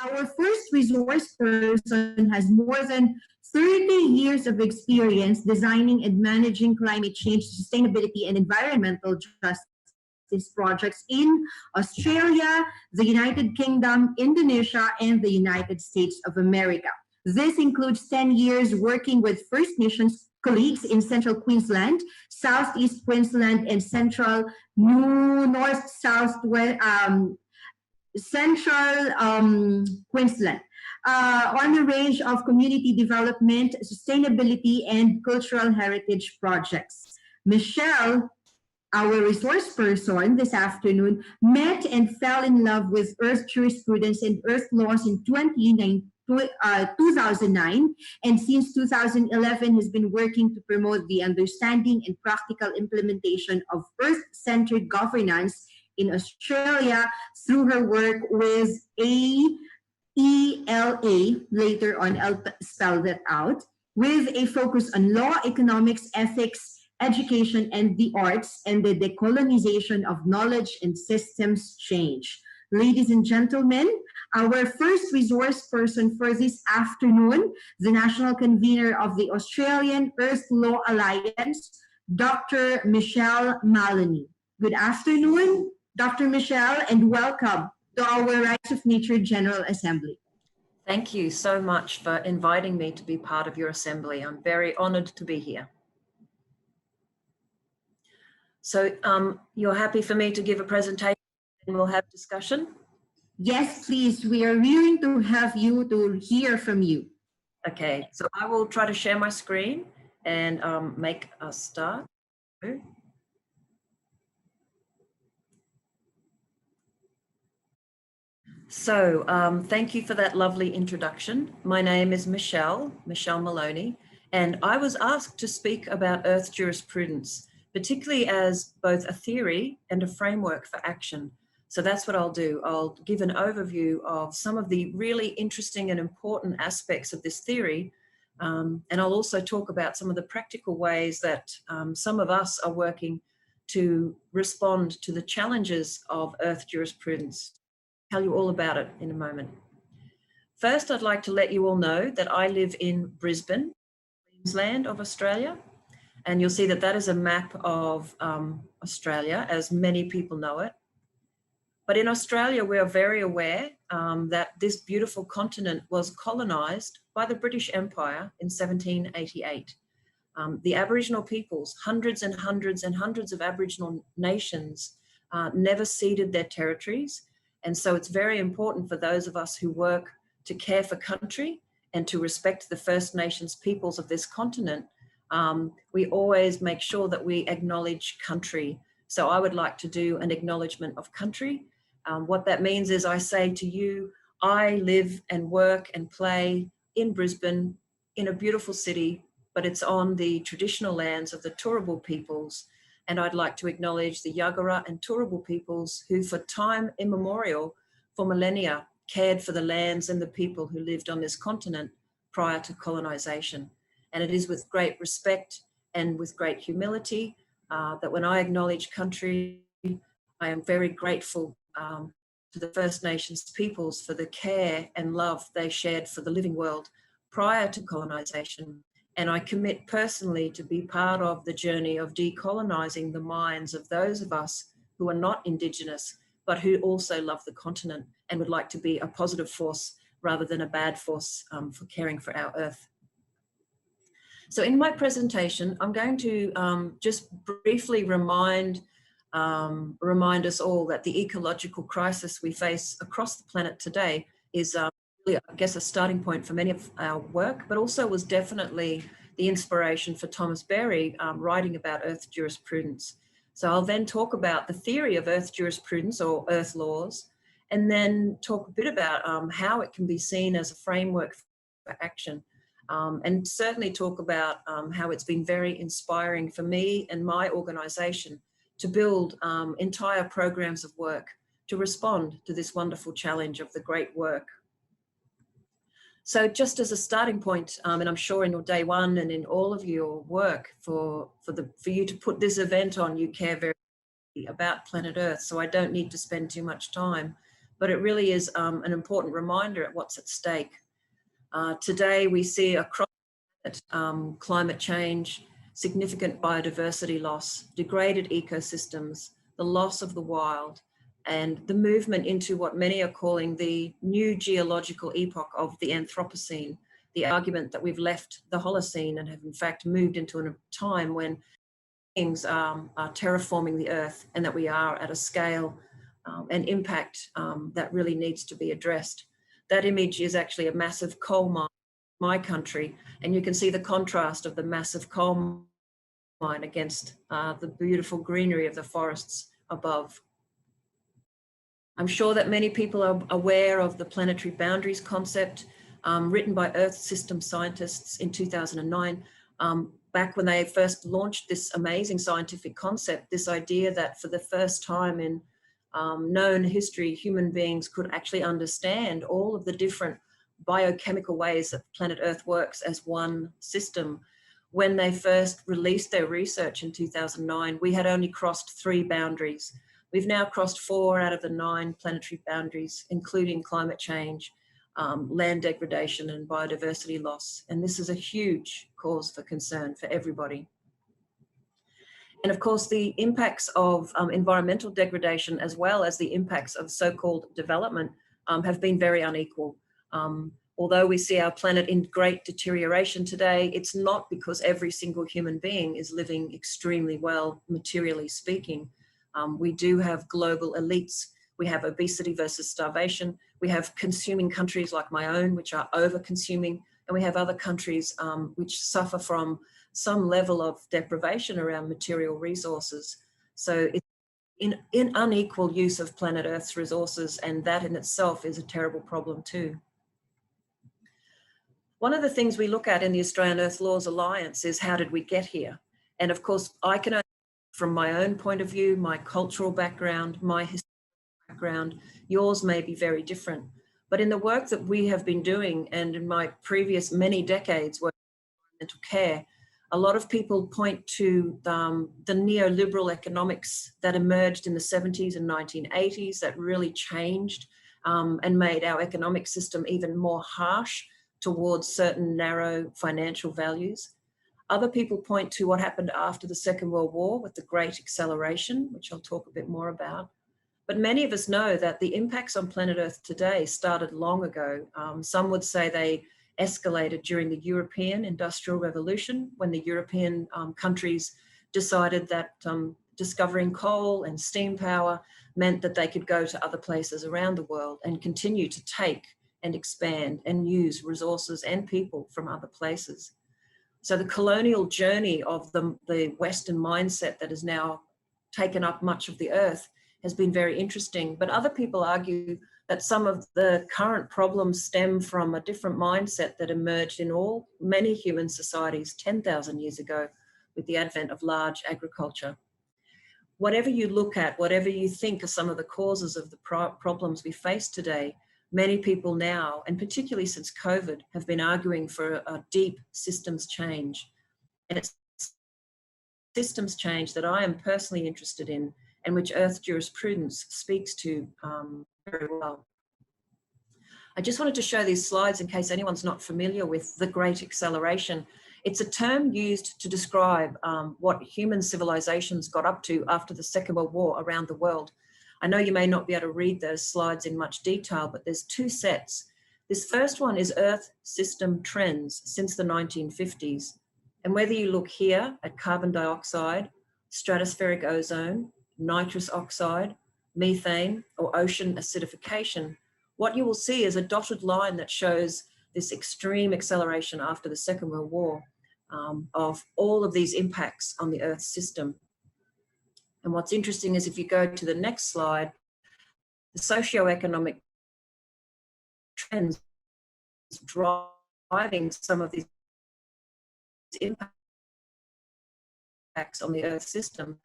Our first resource person has more than 30 years of experience designing and managing climate change, sustainability, and environmental justice projects in Australia, the United Kingdom, Indonesia, and the United States of America. This includes 10 years working with First Nations colleagues in central Queensland, southeast Queensland, and central north south central Queensland on a range of community development, sustainability, and cultural heritage projects. Michelle, our resource person this afternoon, met and fell in love with Earth jurisprudence and Earth laws in 2009, and since 2011 has been working to promote the understanding and practical implementation of Earth-centered governance in Australia through her work with AELA, later on I'll spell that out, with a focus on law, economics, ethics, education, and the arts, and the decolonization of knowledge and systems change. Ladies and gentlemen, our first resource person for this afternoon, the National Convenor of the Australian Earth Law Alliance, Dr. Michelle Maloney. Good afternoon, Dr. Michelle, and welcome to our Rights of Nature General Assembly. Thank you so much for inviting me to be part of your assembly. I'm very honored to be here. So you're happy for me to give a presentation and we'll have discussion? Yes, please. We are willing to have you to hear from you. Okay, so I will try to share my screen and make us start. So thank you for that lovely introduction. My name is Michelle Maloney, and I was asked to speak about Earth jurisprudence, particularly as both a theory and a framework for action. So that's what I'll do. I'll give an overview of some of the really interesting and important aspects of this theory, and I'll also talk about some of the practical ways that some of us are working to respond to the challenges of Earth jurisprudence. Tell you all about it in a moment. First, I'd like to let you all know that I live in Brisbane, Queensland of Australia, and you'll see that that is a map of Australia as many people know it. But in Australia, we are very aware that this beautiful continent was colonised by the British Empire in 1788. The Aboriginal peoples, hundreds and hundreds and hundreds of Aboriginal nations never ceded their territories. And so it's very important for those of us who work to care for country and to respect the First Nations peoples of this continent. We always make sure that we acknowledge country. So I would like to do an acknowledgement of country. What that means is I say to you, I live and work and play in Brisbane, in a beautiful city, but it's on the traditional lands of the Turrbal peoples. And I'd like to acknowledge the Yagara and Turrbal peoples who for time immemorial, for millennia, cared for the lands and the people who lived on this continent prior to colonisation. And it is with great respect and with great humility that when I acknowledge country, I am very grateful to the First Nations peoples for the care and love they shared for the living world prior to colonisation. And I commit personally to be part of the journey of decolonising the minds of those of us who are not Indigenous, but who also love the continent and would like to be a positive force rather than a bad force for caring for our earth. So in my presentation, I'm going to just briefly remind us all that the ecological crisis we face across the planet today is I guess a starting point for many of our work, but also was definitely the inspiration for Thomas Berry writing about Earth jurisprudence. So I'll then talk about the theory of Earth jurisprudence or Earth laws, and then talk a bit about how it can be seen as a framework for action, and certainly talk about how it's been very inspiring for me and my organisation to build entire programs of work to respond to this wonderful challenge of the great work. So just as a starting point, and I'm sure in your day one and in all of your work for you to put this event on, you care very about planet Earth. So I don't need to spend too much time but it really is an important reminder of what's at stake. Today we see across climate change, significant biodiversity loss, degraded ecosystems, the loss of the wild, and the movement into what many are calling the new geological epoch of the Anthropocene, the argument that we've left the Holocene and have in fact moved into a time when things are terraforming the earth, and that we are at a scale and impact that really needs to be addressed. That image is actually a massive coal mine in my country, and you can see the contrast of the massive coal mine against the beautiful greenery of the forests above. I'm sure that many people are aware of the planetary boundaries concept, written by Earth system scientists in 2009, back when they first launched this amazing scientific concept, this idea that for the first time in known history, human beings could actually understand all of the different biochemical ways that planet Earth works as one system. When they first released their research in 2009, we had only crossed 3 boundaries. We've now crossed 4 out of the 9 planetary boundaries, including climate change, land degradation and biodiversity loss. And this is a huge cause for concern for everybody. And of course, the impacts of environmental degradation, as well as the impacts of so-called development, have been very unequal. Although we see our planet in great deterioration today, it's not because every single human being is living extremely well, materially speaking. We do have global elites. We have obesity versus starvation. We have consuming countries like my own, which are over-consuming. And we have other countries which suffer from some level of deprivation around material resources. So it's in unequal use of planet Earth's resources, and that in itself is a terrible problem too. One of the things we look at in the Australian Earth Laws Alliance is how did we get here? And of course, I can only, from my own point of view, my cultural background, my historical background, yours may be very different. But in the work that we have been doing, and in my previous many decades working in environmental care, a lot of people point to the neoliberal economics that emerged in the 70s and 1980s that really changed and made our economic system even more harsh towards certain narrow financial values. Other people point to what happened after the Second World War with the Great Acceleration, which I'll talk a bit more about. But many of us know that the impacts on planet Earth today started long ago. Some would say they escalated during the European Industrial Revolution, when the European countries decided that discovering coal and steam power meant that they could go to other places around the world and continue to take and expand and use resources and people from other places. So the colonial journey of the Western mindset that has now taken up much of the earth has been very interesting. But other people argue that some of the current problems stem from a different mindset that emerged in many human societies 10,000 years ago with the advent of large agriculture. Whatever you look at, whatever you think are some of the causes of the problems we face today, many people now, and particularly since COVID, have been arguing for a deep systems change. And it's systems change that I am personally interested in, and which Earth Jurisprudence speaks to very well. I just wanted to show these slides in case anyone's not familiar with the Great Acceleration. It's a term used to describe what human civilizations got up to after the Second World War around the world. I know you may not be able to read those slides in much detail, but there's 2 sets. This first one is Earth system trends since the 1950s. And whether you look here at carbon dioxide, stratospheric ozone, nitrous oxide, methane, or ocean acidification, what you will see is a dotted line that shows this extreme acceleration after the Second World War of all of these impacts on the Earth system. And what's interesting is if you go to the next slide, the socioeconomic trends driving some of these impacts on the Earth system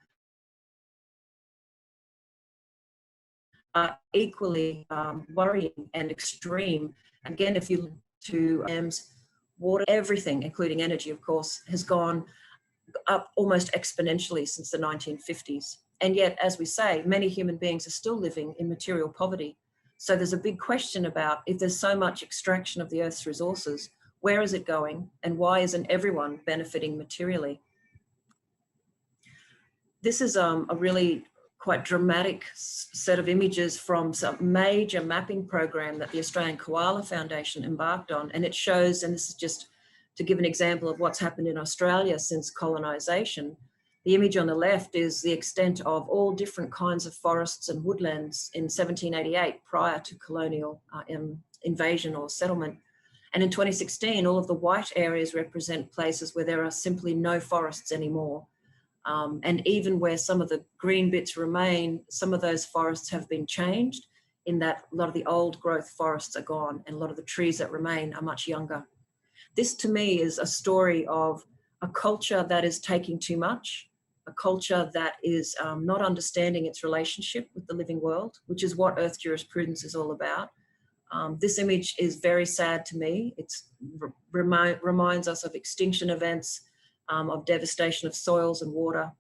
are equally worrying and extreme. Again, if you look to water, everything, including energy, of course, has gone up almost exponentially since the 1950s. And yet, as we say, many human beings are still living in material poverty. So there's a big question about, if there's so much extraction of the Earth's resources, where is it going and why isn't everyone benefiting materially? This is a really quite dramatic set of images from some major mapping program that the Australian Koala Foundation embarked on. And it shows, and this is just to give an example of what's happened in Australia since colonisation, the image on the left is the extent of all different kinds of forests and woodlands in 1788 prior to colonial invasion or settlement. And in 2016, all of the white areas represent places where there are simply no forests anymore. And even where some of the green bits remain, some of those forests have been changed in that a lot of the old growth forests are gone and a lot of the trees that remain are much younger. This to me is a story of a culture that is taking too much, a culture that is not understanding its relationship with the living world, which is what Earth Jurisprudence is all about. This image is very sad to me. It reminds us of extinction events, of devastation of soils and water.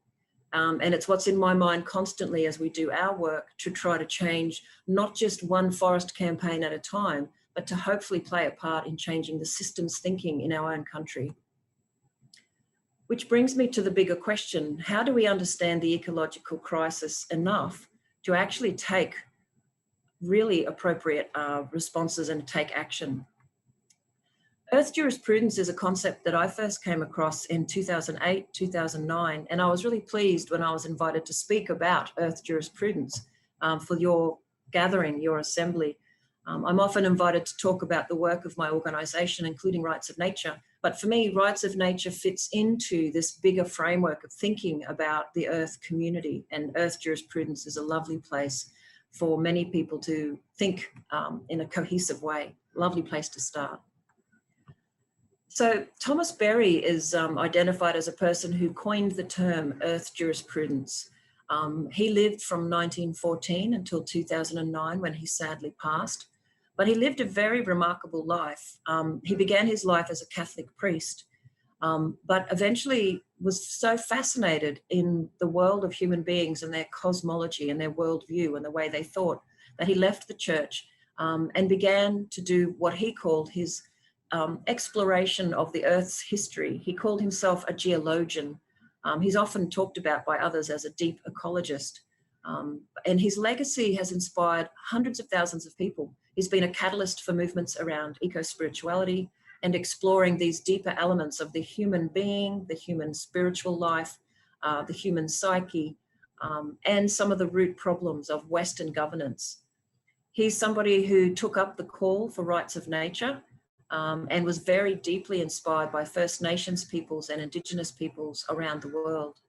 And it's what's in my mind constantly as we do our work to try to change not just one forest campaign at a time, but to hopefully play a part in changing the systems thinking in our own country. Which brings me to the bigger question: how do we understand the ecological crisis enough to actually take really appropriate responses and take action? Earth Jurisprudence is a concept that I first came across in 2008, 2009, and I was really pleased when I was invited to speak about Earth Jurisprudence for your gathering, your assembly. I'm often invited to talk about the work of my organisation, including Rights of Nature, but for me, Rights of Nature fits into this bigger framework of thinking about the Earth community, and Earth Jurisprudence is a lovely place for many people to think in a cohesive way. Lovely place to start. So Thomas Berry is identified as a person who coined the term Earth Jurisprudence. He lived from 1914 until 2009 when he sadly passed, but he lived a very remarkable life. He began his life as a Catholic priest, but eventually was so fascinated in the world of human beings and their cosmology and their worldview and the way they thought that he left the church and began to do what he called his exploration of the Earth's history. He called himself a geologian. He's often talked about by others as a deep ecologist. And his legacy has inspired hundreds of thousands of people. He's been a catalyst for movements around eco-spirituality and exploring these deeper elements of the human being, the human spiritual life, the human psyche, and some of the root problems of Western governance. He's somebody who took up the call for Rights of Nature and was very deeply inspired by First Nations peoples and Indigenous peoples around the world.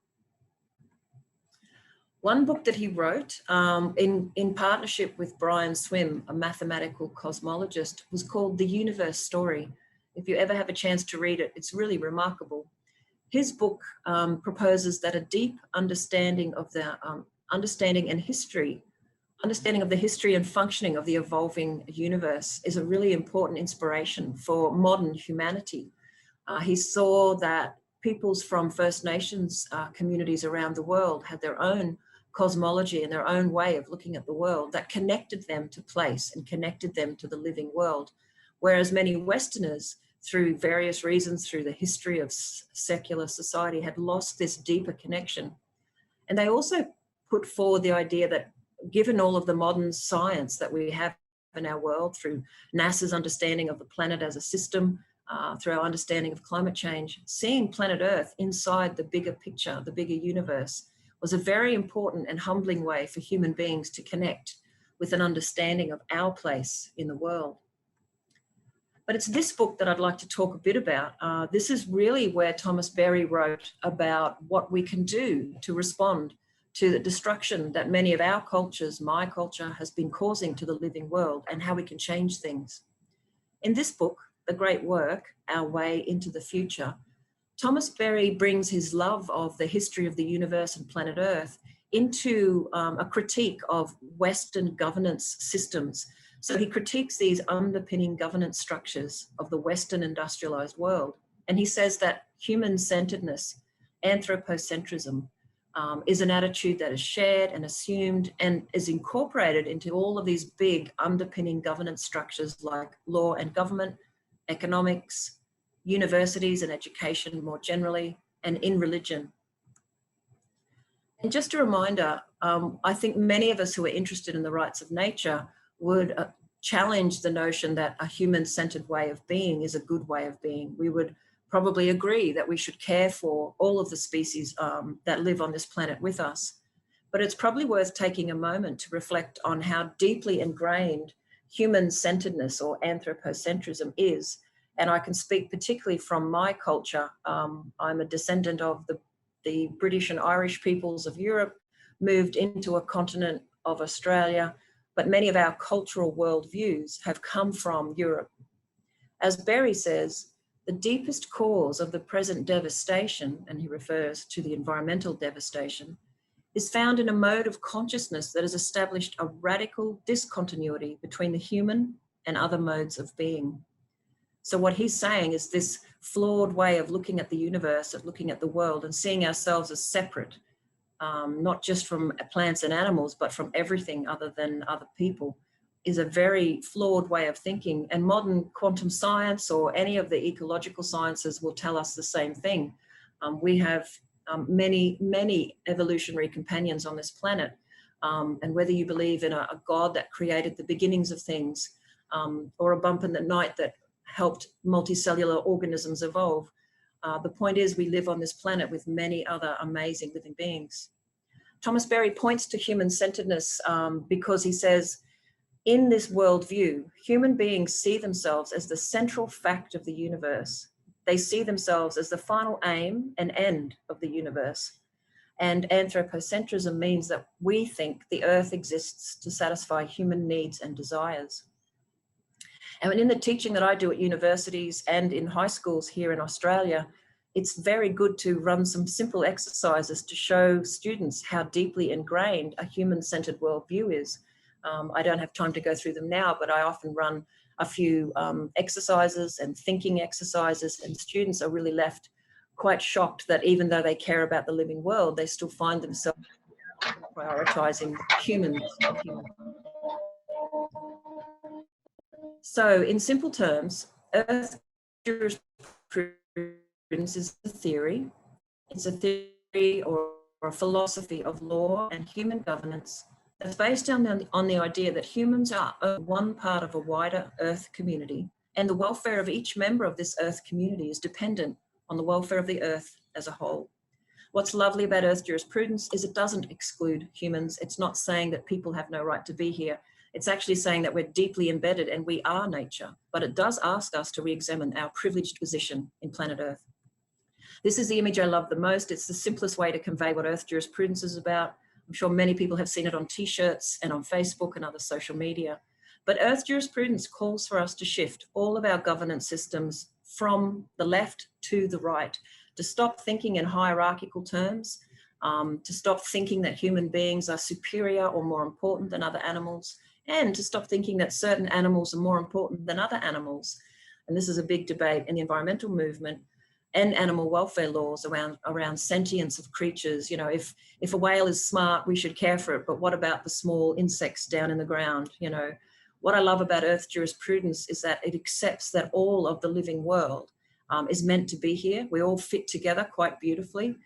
One book that he wrote in partnership with Brian Swim, a mathematical cosmologist, was called The Universe Story. If you ever have a chance to read it, it's really remarkable. His book proposes that a deep understanding of the understanding of the history and functioning of the evolving universe is a really important inspiration for modern humanity. He saw that peoples from First Nations communities around the world had their own cosmology and their own way of looking at the world that connected them to place and connected them to the living world. Whereas many Westerners, through various reasons, through the history of secular society, had lost this deeper connection. And they also put forward the idea that given all of the modern science that we have in our world, through NASA's understanding of the planet as a system, through our understanding of climate change, seeing planet Earth inside the bigger picture, the bigger universe, was a very important and humbling way for human beings to connect with an understanding of our place in the world. But it's this book that I'd like to talk a bit about. This is really where Thomas Berry wrote about what we can do to respond to the destruction that many of our cultures, my culture, has been causing to the living world, and how we can change things. In this book, The Great Work, Our Way into the Future, Thomas Berry brings his love of the history of the universe and planet Earth into a critique of Western governance systems. So he critiques these underpinning governance structures of the Western industrialized world. And he says that human-centeredness, anthropocentrism, is an attitude that is shared and assumed and is incorporated into all of these big underpinning governance structures like law and government, economics, universities and education more generally, and in religion. And just a reminder, I think many of us who are interested in the rights of nature would challenge the notion that a human-centered way of being is a good way of being. We would probably agree that we should care for all of the species that live on this planet with us. But it's probably worth taking a moment to reflect on how deeply ingrained human-centeredness or anthropocentrism is. And I can speak particularly from my culture. I'm a descendant of the British and Irish peoples of Europe, moved into a continent of Australia, but many of our cultural worldviews have come from Europe. As Berry says, the deepest cause of the present devastation, and he refers to the environmental devastation, is found in a mode of consciousness that has established a radical discontinuity between the human and other modes of being. So what he's saying is this flawed way of looking at the universe, of looking at the world and seeing ourselves as separate, not just from plants and animals, but from everything other than other people, is a very flawed way of thinking. And modern quantum science or any of the ecological sciences will tell us the same thing. We have many evolutionary companions on this planet. And whether you believe in a God that created the beginnings of things, or a bump in the night that helped multicellular organisms evolve, the point is we live on this planet with many other amazing living beings. Thomas Berry points to human-centeredness because he says, in this worldview, human beings see themselves as the central fact of the universe. They see themselves as the final aim and end of the universe. And anthropocentrism means that we think the earth exists to satisfy human needs and desires. And in the teaching that I do at universities and in high schools here in Australia, it's very good to run some simple exercises to show students how deeply ingrained a human-centered worldview is. I don't have time to go through them now, but I often run a few exercises and thinking exercises, and students are really left quite shocked that even though they care about the living world, they still find themselves prioritizing humans. So in simple terms, Earth jurisprudence is a theory. It's a theory or a philosophy of law and human governance that's based on the idea that humans are one part of a wider Earth community, and the welfare of each member of this Earth community is dependent on the welfare of the Earth as a whole. What's lovely about Earth jurisprudence is it doesn't exclude humans. It's not saying that people have no right to be here. It's actually saying that we're deeply embedded and we are nature, but it does ask us to re-examine our privileged position in planet Earth. This is the image I love the most. It's the simplest way to convey what Earth jurisprudence is about. I'm sure many people have seen it on t-shirts and on Facebook and other social media. But Earth jurisprudence calls for us to shift all of our governance systems from the left to the right, to stop thinking in hierarchical terms, to stop thinking that human beings are superior or more important than other animals, and to stop thinking that certain animals are more important than other animals. And this is a big debate in the environmental movement and animal welfare laws around sentience of creatures. You know, if a whale is smart, we should care for it, but what about the small insects down in the ground? You know, what I love about Earth jurisprudence is that it accepts that all of the living world is meant to be here. We all fit together quite beautifully.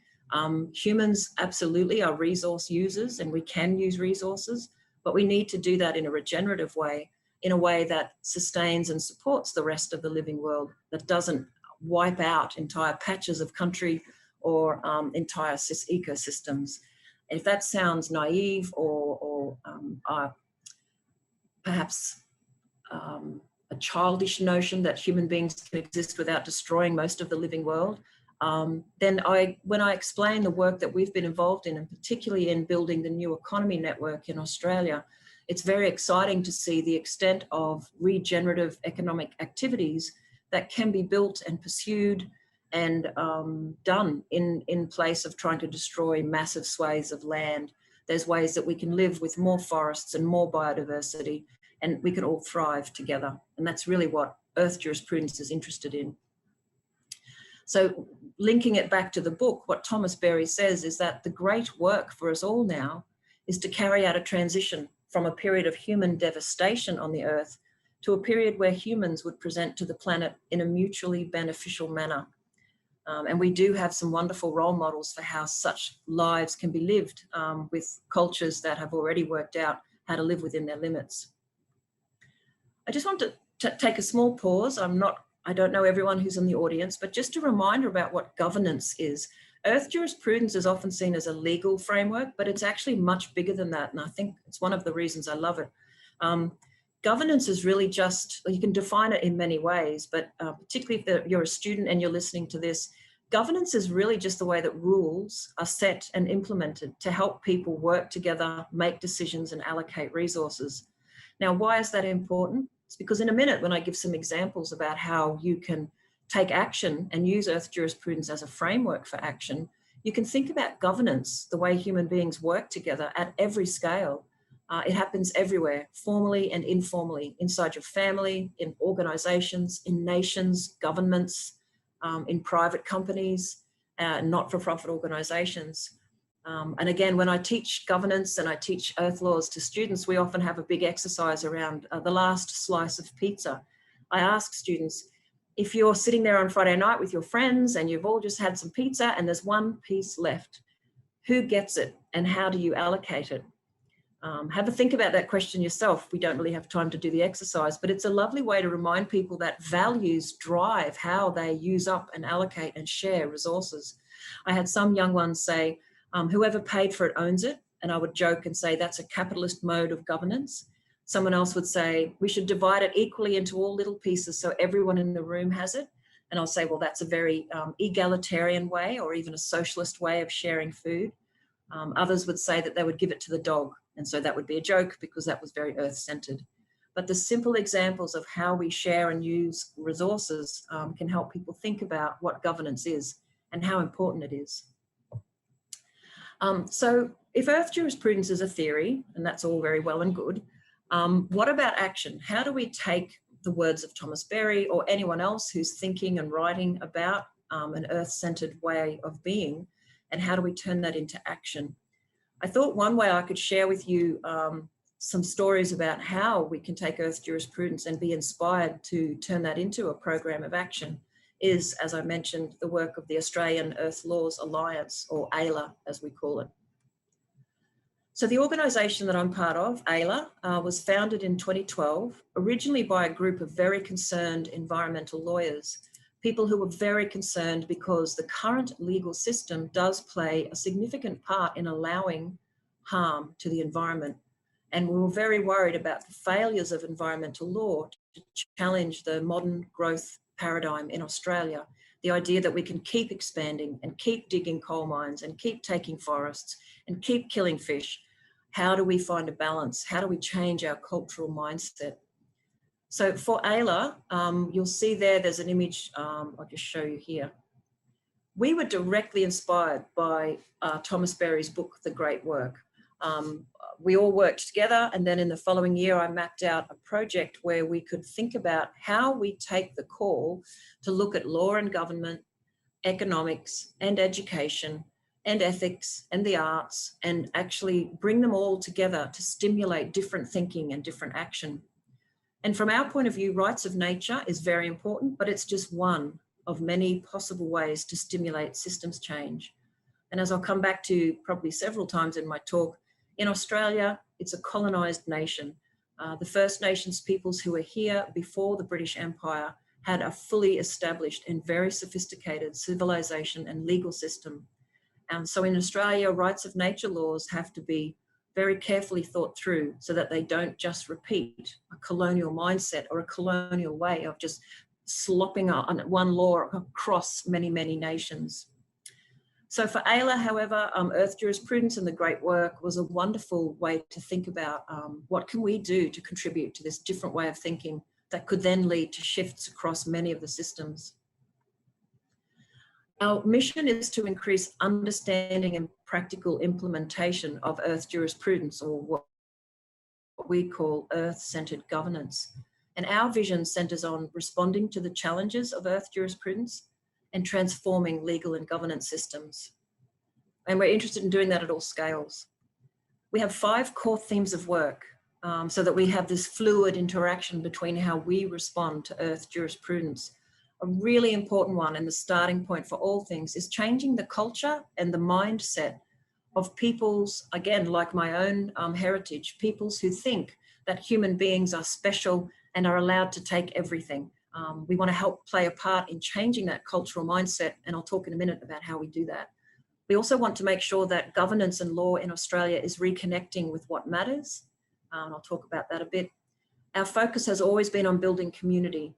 Humans absolutely are resource users and we can use resources, but we need to do that in a regenerative way, in a way that sustains and supports the rest of the living world, that doesn't wipe out entire patches of country or entire ecosystems. If that sounds naive or perhaps a childish notion that human beings can exist without destroying most of the living world, then when I explain the work that we've been involved in, and particularly in building the new economy network in Australia, it's very exciting to see the extent of regenerative economic activities that can be built and pursued and done in place of trying to destroy massive swathes of land. There's ways that we can live with more forests and more biodiversity, and we can all thrive together. And that's really what Earth jurisprudence is interested in. So linking it back to the book, what Thomas Berry says is that the great work for us all now is to carry out a transition from a period of human devastation on the earth to a period where humans would present to the planet in a mutually beneficial manner. And we do have some wonderful role models for how such lives can be lived with cultures that have already worked out how to live within their limits. I just want to take a small pause. I don't know everyone who's in the audience, but just a reminder about what governance is. Earth jurisprudence is often seen as a legal framework, but it's actually much bigger than that. And I think it's one of the reasons I love it. Governance is really just, you can define it in many ways, but particularly if you're a student and you're listening to this, governance is really just the way that rules are set and implemented to help people work together, make decisions and allocate resources. Now, why is that important? It's because in a minute, when I give some examples about how you can take action and use Earth jurisprudence as a framework for action, you can think about governance, the way human beings work together at every scale. It happens everywhere, formally and informally, inside your family, in organizations, in nations, governments, in private companies, not-for-profit organizations. And again, when I teach governance and I teach earth laws to students, we often have a big exercise around the last slice of pizza. I ask students, if you're sitting there on Friday night with your friends and you've all just had some pizza and there's one piece left, who gets it and how do you allocate it? Have a think about that question yourself. We don't really have time to do the exercise, but it's a lovely way to remind people that values drive how they use up and allocate and share resources. I had some young ones say, whoever paid for it owns it. And I would joke and say, that's a capitalist mode of governance. Someone else would say, we should divide it equally into all little pieces so everyone in the room has it. And I'll say, well, that's a very egalitarian way or even a socialist way of sharing food. Others would say that they would give it to the dog. And so that would be a joke because that was very earth-centered. But the simple examples of how we share and use resources can help people think about what governance is and how important it is. So if Earth jurisprudence is a theory, and that's all very well and good, what about action? How do we take the words of Thomas Berry or anyone else who's thinking and writing about an Earth-centered way of being, and how do we turn that into action? I thought one way I could share with you some stories about how we can take Earth jurisprudence and be inspired to turn that into a program of action is, as I mentioned, the work of the Australian Earth Laws Alliance, or AILA as we call it. So the organisation that I'm part of, AILA, was founded in 2012, originally by a group of very concerned environmental lawyers, people who were very concerned because the current legal system does play a significant part in allowing harm to the environment. And we were very worried about the failures of environmental law to challenge the modern growth paradigm in Australia. The idea that we can keep expanding and keep digging coal mines and keep taking forests and keep killing fish. How do we find a balance? How do we change our cultural mindset? So for AILA, you'll see there's an image I'll just show you here. We were directly inspired by Thomas Berry's book, The Great Work. We all worked together, and then in the following year, I mapped out a project where we could think about how we take the call to look at law and government, economics and education and ethics and the arts, and actually bring them all together to stimulate different thinking and different action. And from our point of view, rights of nature is very important, but it's just one of many possible ways to stimulate systems change. And as I'll come back to probably several times in my talk, in Australia, it's a colonised nation. The First Nations peoples who were here before the British Empire had a fully established and very sophisticated civilisation and legal system. And so in Australia, rights of nature laws have to be very carefully thought through so that they don't just repeat a colonial mindset or a colonial way of just slopping on one law across many, many nations. So for AILA, however, Earth jurisprudence and the Great Work was a wonderful way to think about what can we do to contribute to this different way of thinking that could then lead to shifts across many of the systems. Our mission is to increase understanding and practical implementation of Earth jurisprudence, or what we call Earth-centered governance. And our vision centres on responding to the challenges of Earth jurisprudence and transforming legal and governance systems. And we're interested in doing that at all scales. We have 5 core themes of work so that we have this fluid interaction between how we respond to Earth jurisprudence. A really important one, and the starting point for all things, is changing the culture and the mindset of peoples, again, like my own heritage, peoples who think that human beings are special and are allowed to take everything. We want to help play a part in changing that cultural mindset, and I'll talk in a minute about how we do that. We also want to make sure that governance and law in Australia is reconnecting with what matters. And I'll talk about that a bit. Our focus has always been on building community.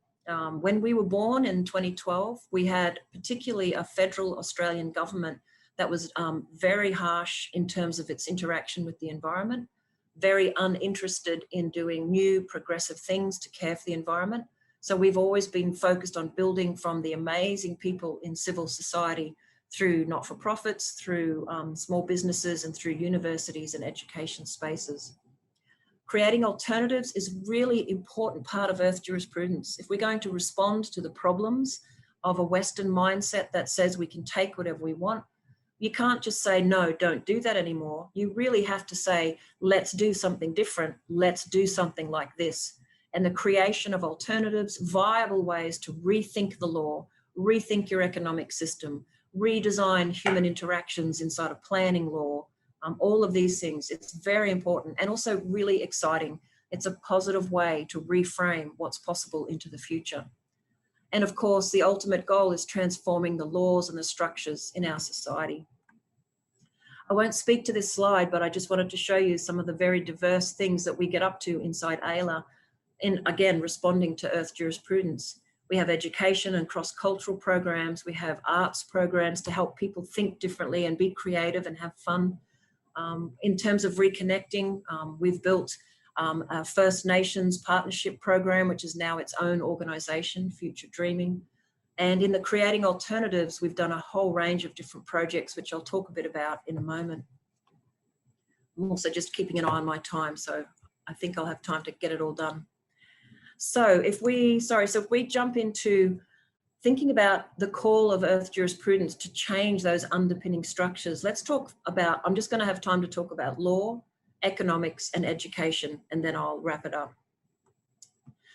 When we were born in 2012, we had particularly a federal Australian government that was very harsh in terms of its interaction with the environment, very uninterested in doing new progressive things to care for the environment. So we've always been focused on building from the amazing people in civil society through not-for-profits, through small businesses, and through universities and education spaces. Creating alternatives is a really important part of Earth jurisprudence. If we're going to respond to the problems of a Western mindset that says we can take whatever we want, you can't just say, no, don't do that anymore. You really have to say, let's do something different. Let's do something like this. And the creation of alternatives, viable ways to rethink the law, rethink your economic system, redesign human interactions inside of planning law, all of these things, it's very important and also really exciting. It's a positive way to reframe what's possible into the future. And of course, the ultimate goal is transforming the laws and the structures in our society. I won't speak to this slide, but I just wanted to show you some of the very diverse things that we get up to inside AILA in, again, responding to Earth jurisprudence. We have education and cross-cultural programs. We have arts programs to help people think differently and be creative and have fun. In terms of reconnecting, we've built a First Nations partnership program, which is now its own organisation, Future Dreaming. And in the Creating Alternatives, we've done a whole range of different projects, which I'll talk a bit about in a moment. I'm also just keeping an eye on my time, so I think I'll have time to get it all done. So if we jump into thinking about the call of Earth jurisprudence to change those underpinning structures, let's talk about, I'm just going to have time to talk about law, economics, and education, and then I'll wrap it up.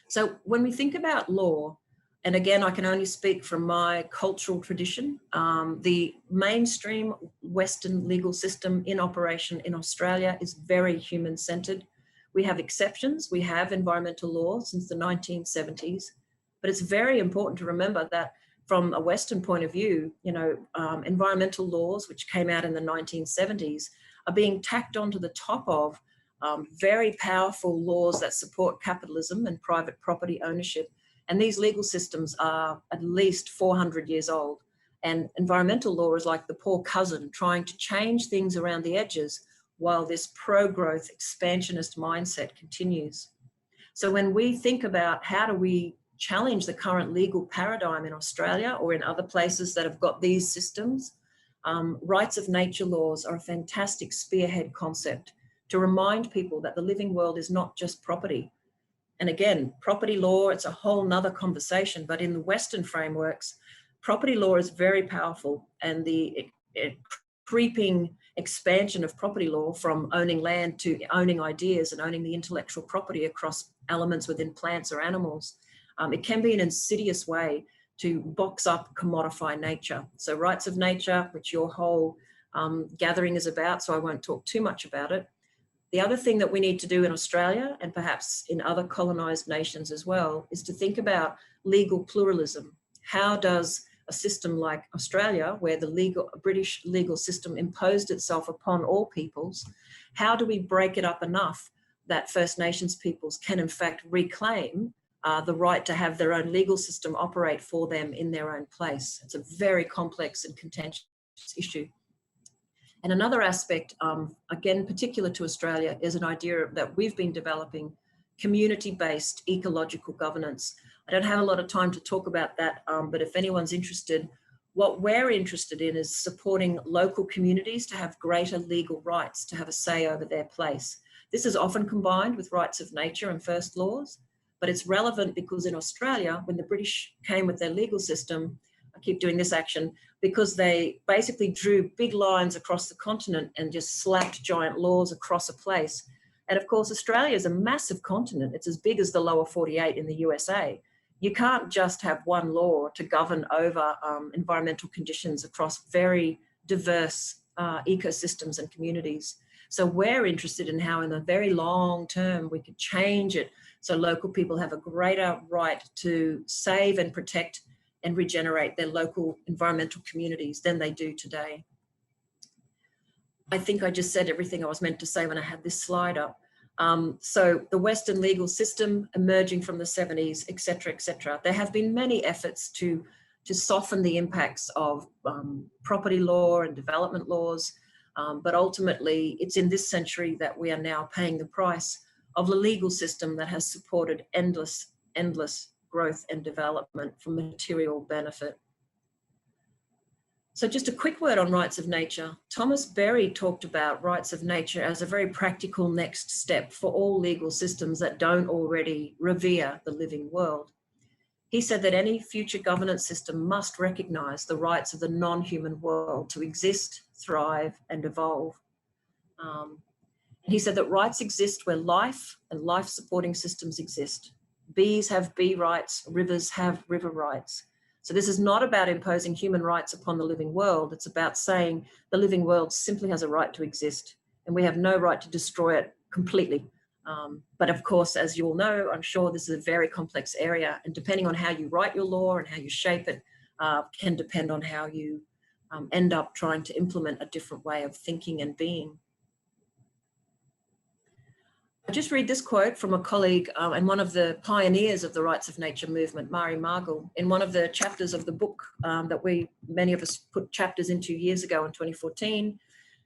So when we think about law, and again, I can only speak from my cultural tradition, the mainstream Western legal system in operation in Australia is very human-centred. We have exceptions. We have environmental law since the 1970s. But it's very important to remember that from a Western point of view, environmental laws, which came out in the 1970s, are being tacked onto the top of very powerful laws that support capitalism and private property ownership. And these legal systems are at least 400 years old. And environmental law is like the poor cousin trying to change things around the edges while this pro-growth expansionist mindset continues. So when we think about how do we challenge the current legal paradigm in Australia or in other places that have got these systems, rights of nature laws are a fantastic spearhead concept to remind people that the living world is not just property. And again, property law, it's a whole nother conversation, but in the Western frameworks, property law is very powerful, and the creeping expansion of property law from owning land to owning ideas and owning the intellectual property across elements within plants or animals, it can be an insidious way to box up, commodify nature. So rights of nature, which your whole gathering is about, so I won't talk too much about it. The other thing that we need to do in Australia, and perhaps in other colonised nations as well, is to think about legal pluralism. How does a system like Australia, where the British legal system imposed itself upon all peoples, how do we break it up enough that First Nations peoples can in fact reclaim the right to have their own legal system operate for them in their own place? It's a very complex and contentious issue. And another aspect, again, particular to Australia, is an idea that we've been developing, community-based ecological governance. I don't have a lot of time to talk about that, but if anyone's interested, what we're interested in is supporting local communities to have greater legal rights, to have a say over their place. This is often combined with rights of nature and first laws, but it's relevant because in Australia, when the British came with their legal system, keep doing this action, because they basically drew big lines across the continent and just slapped giant laws across a place. And of course, Australia is a massive continent. It's as big as the lower 48 in the USA. You can't just have one law to govern over environmental conditions across very diverse ecosystems and communities. So we're interested in how in the very long term we could change it so local people have a greater right to save and protect and regenerate their local environmental communities than they do today. I think I just said everything I was meant to say when I had this slide up. So the Western legal system emerging from the 70s, et cetera, et cetera. There have been many efforts to soften the impacts of property law and development laws. But ultimately, it's in this century that we are now paying the price of the legal system that has supported endless growth and development for material benefit. So just a quick word on rights of nature. Thomas Berry talked about rights of nature as a very practical next step for all legal systems that don't already revere the living world. He said that any future governance system must recognize the rights of the non-human world to exist, thrive, and evolve. He said that rights exist where life and life-supporting systems exist. Bees have bee rights, rivers have river rights. So this is not about imposing human rights upon the living world. It's about saying the living world simply has a right to exist, and we have no right to destroy it completely. But of course, as you all know, I'm sure this is a very complex area, and depending on how you write your law and how you shape it, can depend on how you end up trying to implement a different way of thinking and being. I'll just read this quote from a colleague and one of the pioneers of the rights of nature movement, Mari Margul, in one of the chapters of the book that many of us put chapters into years ago in 2014.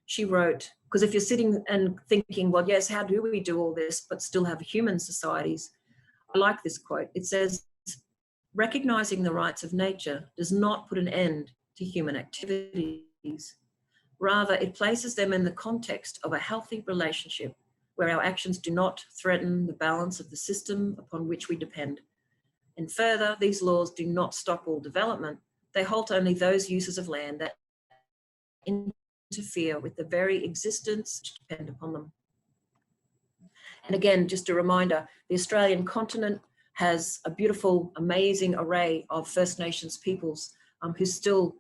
She wrote, because if you're sitting and thinking, well, yes, how do we do all this but still have human societies? I like this quote. It says, recognizing the rights of nature does not put an end to human activities. Rather, it places them in the context of a healthy relationship where our actions do not threaten the balance of the system upon which we depend. And further, these laws do not stop all development. They halt only those uses of land that interfere with the very existence which depend upon them. And again, just a reminder, the Australian continent has a beautiful, amazing array of First Nations peoples who still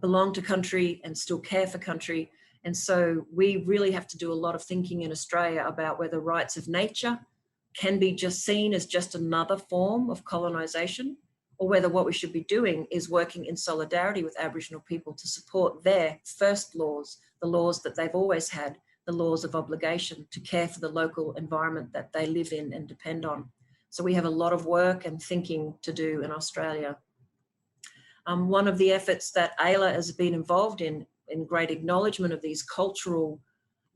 belong to country and still care for country. And so we really have to do a lot of thinking in Australia about whether rights of nature can be just seen as just another form of colonisation, or whether what we should be doing is working in solidarity with Aboriginal people to support their first laws, the laws that they've always had, the laws of obligation to care for the local environment that they live in and depend on. So we have a lot of work and thinking to do in Australia. One of the efforts that AILA has been involved in great acknowledgement of these cultural,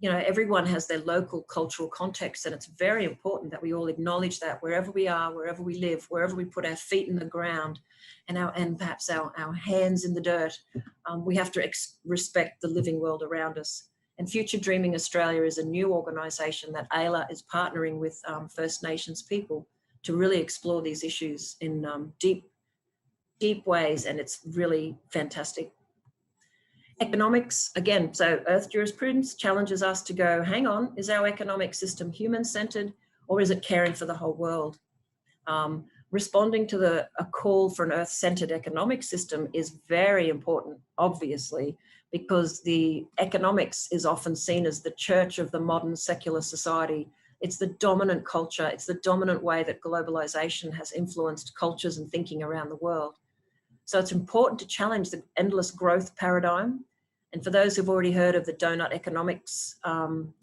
everyone has their local cultural context, and it's very important that we all acknowledge that wherever we are, wherever we live, wherever we put our feet in the ground and perhaps our hands in the dirt, we have to respect the living world around us. And Future Dreaming Australia is a new organisation that AILA is partnering with First Nations people to really explore these issues in deep ways, and it's really fantastic. Economics, again, so Earth Jurisprudence challenges us to go, hang on, is our economic system human-centred, or is it caring for the whole world? Responding to a call for an Earth-centred economic system is very important, obviously, because the economics is often seen as the church of the modern secular society. It's the dominant culture, it's the dominant way that globalisation has influenced cultures and thinking around the world. So it's important to challenge the endless growth paradigm. And for those who've already heard of the donut economics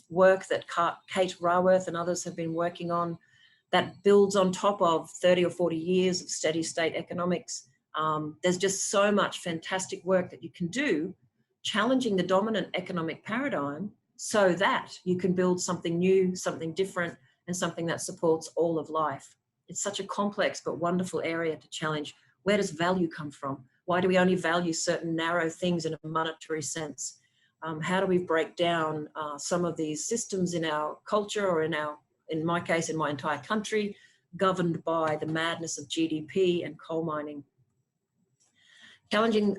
work that Kate Raworth and others have been working on, that builds on top of 30 or 40 years of steady state economics. There's just so much fantastic work that you can do challenging the dominant economic paradigm so that you can build something new, something different, and something that supports all of life. It's such a complex but wonderful area to challenge. Where does value come from? Why do we only value certain narrow things in a monetary sense? How do we break down some of these systems in our culture, or in my case, in my entire country, governed by the madness of GDP and coal mining? challenging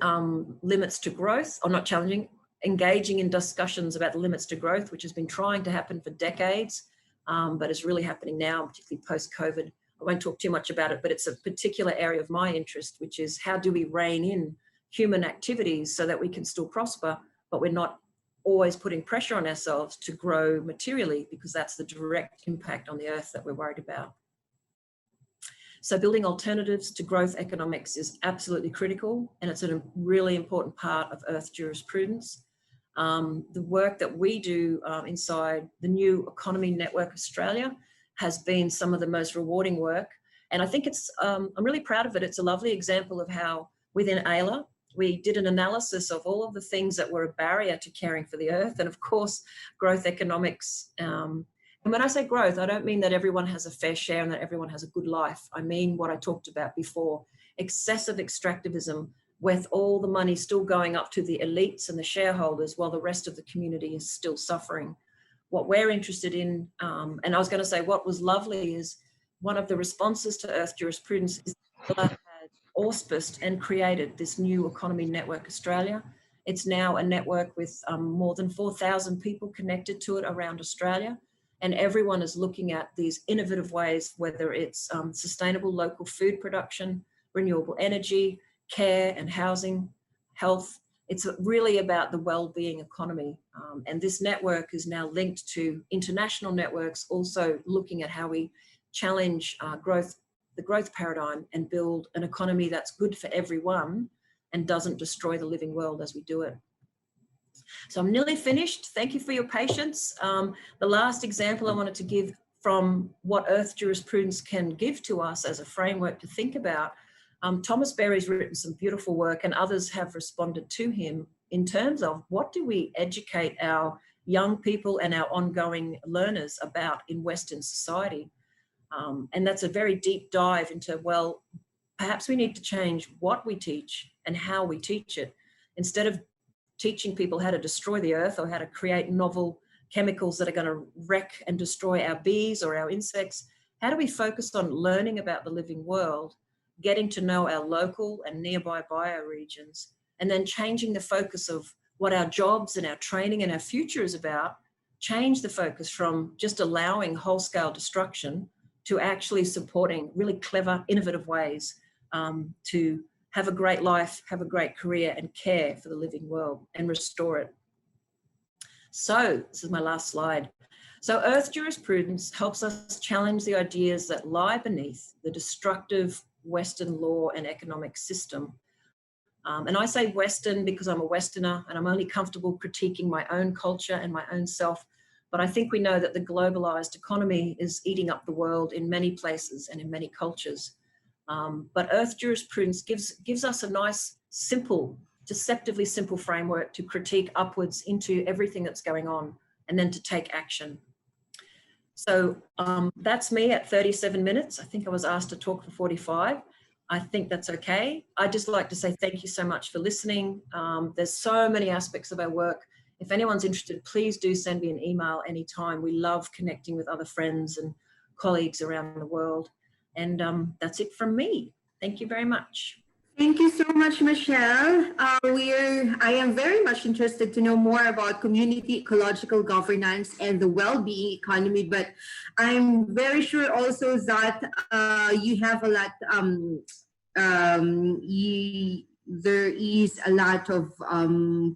limits to growth, or not challenging, engaging in discussions about the limits to growth, which has been trying to happen for decades, but is really happening now, particularly post-COVID. I won't talk too much about it, but it's a particular area of my interest, which is how do we rein in human activities so that we can still prosper, but we're not always putting pressure on ourselves to grow materially, because that's the direct impact on the earth that we're worried about. So building alternatives to growth economics is absolutely critical, and it's a really important part of Earth jurisprudence. The work that we do inside the New Economy Network Australia has been some of the most rewarding work. And I think it's, I'm really proud of it. It's a lovely example of how within AILA, we did an analysis of all of the things that were a barrier to caring for the earth. And of course, growth economics. And when I say growth, I don't mean that everyone has a fair share and that everyone has a good life. I mean what I talked about before, excessive extractivism, with all the money still going up to the elites and the shareholders while the rest of the community is still suffering. What we're interested in, and I was going to say what was lovely is one of the responses to Earth jurisprudence is had auspiced and created this New Economy Network Australia. It's now a network with more than 4,000 people connected to it around Australia. And everyone is looking at these innovative ways, whether it's sustainable local food production, renewable energy, care and housing, health. It's really about the well-being economy. And this network is now linked to international networks, also looking at how we challenge the growth paradigm and build an economy that's good for everyone and doesn't destroy the living world as we do it. So I'm nearly finished. Thank you for your patience. The last example I wanted to give from what Earth jurisprudence can give to us as a framework to think about. Thomas Berry's written some beautiful work, and others have responded to him in terms of what do we educate our young people and our ongoing learners about in Western society. And that's a very deep dive into, well, perhaps we need to change what we teach and how we teach it. Instead of teaching people how to destroy the earth or how to create novel chemicals that are going to wreck and destroy our bees or our insects, how do we focus on learning about the living world, getting to know our local and nearby bioregions, and then changing the focus of what our jobs and our training and our future is about, change the focus from just allowing whole-scale destruction to actually supporting really clever, innovative ways to have a great life, have a great career, and care for the living world and restore it. So this is my last slide. So Earth jurisprudence helps us challenge the ideas that lie beneath the destructive Western law and economic system. And I say Western because I'm a Westerner and I'm only comfortable critiquing my own culture and my own self. But I think we know that the globalized economy is eating up the world in many places and in many cultures. But Earth jurisprudence gives us a nice, simple, deceptively simple framework to critique upwards into everything that's going on and then to take action. So that's me at 37 minutes. I think I was asked to talk for 45. I think that's okay. I'd just like to say thank you so much for listening. There's so many aspects of our work. If anyone's interested, please do send me an email anytime. We love connecting with other friends and colleagues around the world. And that's it from me. Thank you very much. Thank you so much, Michelle. I am very much interested to know more about community ecological governance and the well-being economy, but I'm very sure also that you have a lot, there is a lot of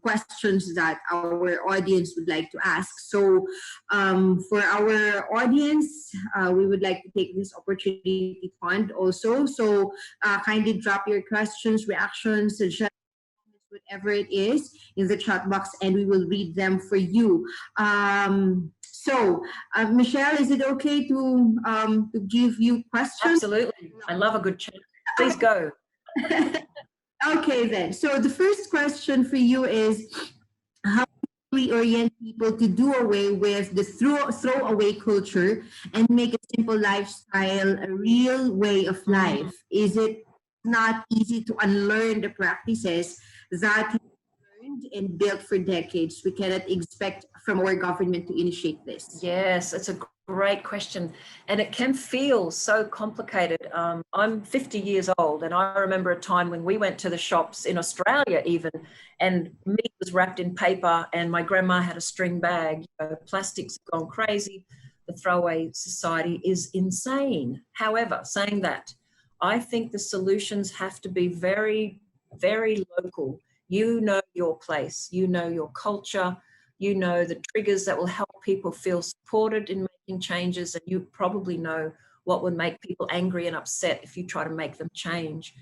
questions that our audience would like to ask. So for our audience, we would like to take this opportunity to fund also. So kindly drop your questions, reactions, suggestions, whatever it is in the chat box, and we will read them for you. Michelle, is it okay to give you questions? Absolutely. I love a good chat. Please go. Okay, then. So the first question for you is, how do we orient people to do away with the throwaway culture and make a simple lifestyle a real way of life? Is it not easy to unlearn the practices that we planned and built for decades. We cannot expect from our government to initiate this. Yes, it's a great question. And it can feel so complicated. I'm 50 years old, and I remember a time when we went to the shops in Australia even, and meat was wrapped in paper, and my grandma had a string bag. Plastics have gone crazy. The throwaway society is insane. However, saying that, I think the solutions have to be very, very local. You know your place, you know your culture, you know the triggers that will help people feel supported in making changes, and you probably know what would make people angry and upset if you try to make them change.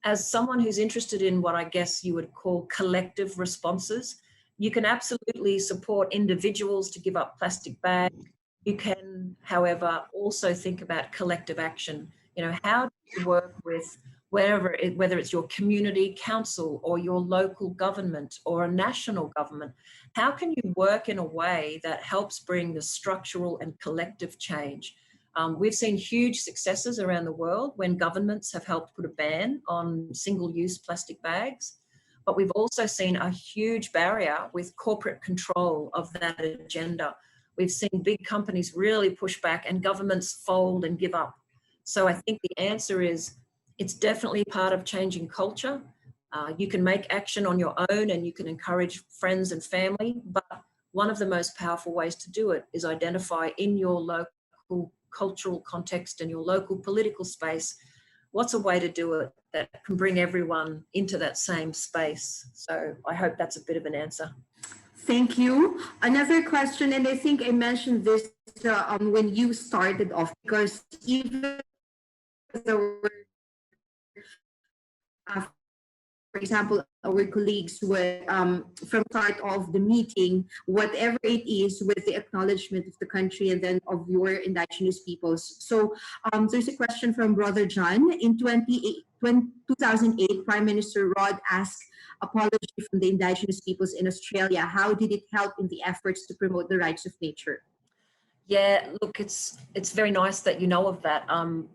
As someone who's interested in what I guess you would call collective responses, you can absolutely support individuals to give up plastic bags. You can, however, also think about collective action. How do you work with whether it's your community council or your local government or a national government? How can you work in a way that helps bring the structural and collective change? We've seen huge successes around the world when governments have helped put a ban on single-use plastic bags, but we've also seen a huge barrier with corporate control of that agenda. We've seen big companies really push back and governments fold and give up. So I think the answer is, it's definitely part of changing culture. You can make action on your own and you can encourage friends and family, but one of the most powerful ways to do it is identify in your local cultural context and your local political space, what's a way to do it that can bring everyone into that same space. So I hope that's a bit of an answer. Thank you. Another question, and I think I mentioned this when you started off, because even though for example, our colleagues would, from start of the meeting, whatever it is, with the acknowledgement of the country and then of your indigenous peoples. So there's a question from Brother John. In 2008, Prime Minister Rod asked apology from the indigenous peoples in Australia. How did it help in the efforts to promote the rights of nature? Yeah, look, it's very nice that you know of that.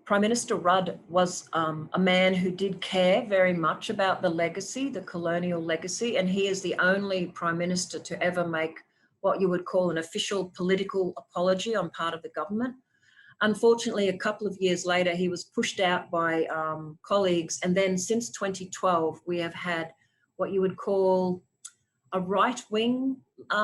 Prime Minister Rudd was a man who did care very much about the legacy, the colonial legacy, and he is the only Prime Minister to ever make what you would call an official political apology on part of the government. Unfortunately, a couple of years later, he was pushed out by colleagues, and then since 2012, we have had what you would call a right-wing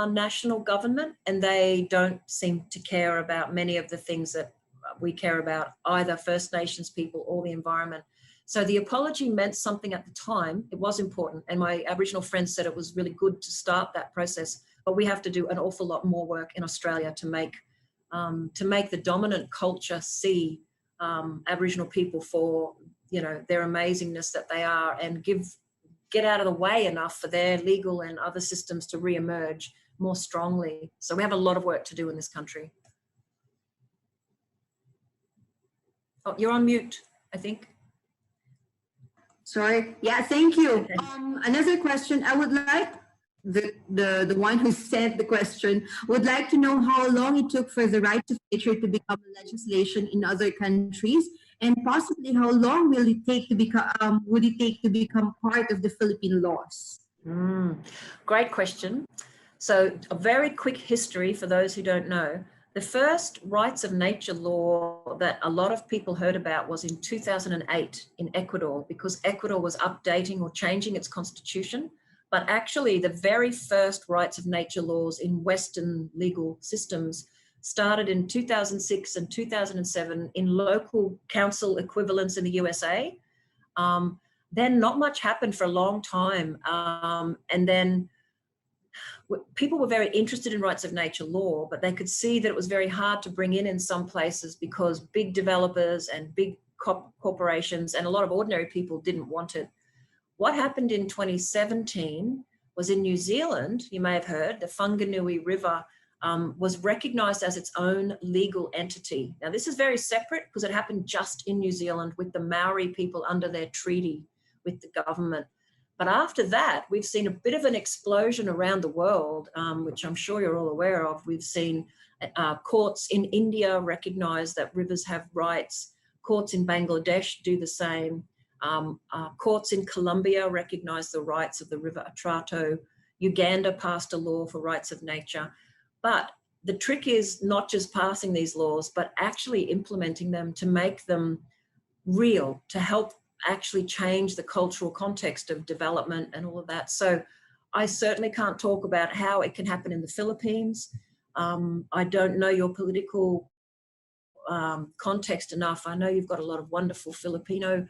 national government, and they don't seem to care about many of the things that we care about, either First Nations people or the environment. So the apology meant something at the time. It was important, and my Aboriginal friends said it was really good to start that process, but we have to do an awful lot more work in Australia to make the dominant culture see Aboriginal people for their amazingness that they are, and get out of the way enough for their legal and other systems to re-emerge more strongly. So we have a lot of work to do in this country. Oh, you're on mute, I think. Sorry. Yeah, thank you. Okay. Another question. I would like the one who sent the question would like to know how long it took for the rights of nature to become legislation in other countries, and possibly how long will it take to become part of the Philippine laws? Great question. So a very quick history for those who don't know. The first rights of nature law that a lot of people heard about was in 2008 in Ecuador, because Ecuador was updating or changing its constitution. But actually the very first rights of nature laws in Western legal systems started in 2006 and 2007 in local council equivalents in the USA. Then not much happened for a long time. And then people were very interested in rights of nature law, but they could see that it was very hard to bring in some places because big developers and big corporations and a lot of ordinary people didn't want it. What happened in 2017 was in New Zealand, you may have heard, the Whanganui River was recognised as its own legal entity. Now this is very separate because it happened just in New Zealand with the Maori people under their treaty with the government. But after that, we've seen a bit of an explosion around the world, which I'm sure you're all aware of. We've seen courts in India recognise that rivers have rights. Courts in Bangladesh do the same. Courts in Colombia recognize the rights of the River Atrato. Uganda passed a law for rights of nature. But the trick is not just passing these laws, but actually implementing them to make them real, to help actually change the cultural context of development and all of that. So I certainly can't talk about how it can happen in the Philippines. I don't know your political context enough. I know you've got a lot of wonderful Filipino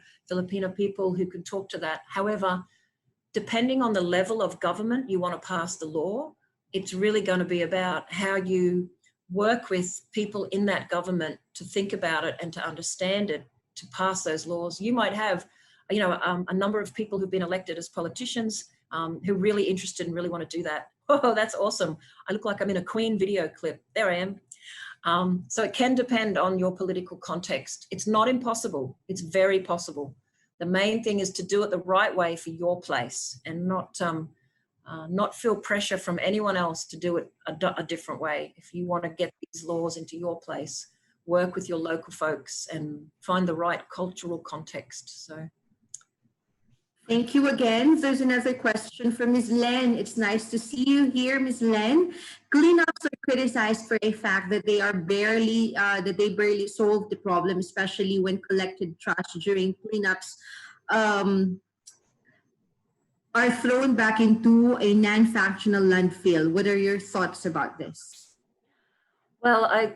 people who can talk to that. However, depending on the level of government you want to pass the law, it's really going to be about how you work with people in that government to think about it and to understand it, to pass those laws. You might have, a number of people who've been elected as politicians who are really interested and really want to do that. Oh, that's awesome. I look like I'm in a Queen video clip. There I am. So it can depend on your political context. It's not impossible. It's very possible. The main thing is to do it the right way for your place and not feel pressure from anyone else to do it a different way. If you want to get these laws into your place, work with your local folks and find the right cultural context. So. Thank you again. There's another question from Ms. Len. It's nice to see you here, Ms. Len. Cleanups are criticized for a fact that they barely solve the problem, especially when collected trash during cleanups are thrown back into a non-functional landfill. What are your thoughts about this? Well, I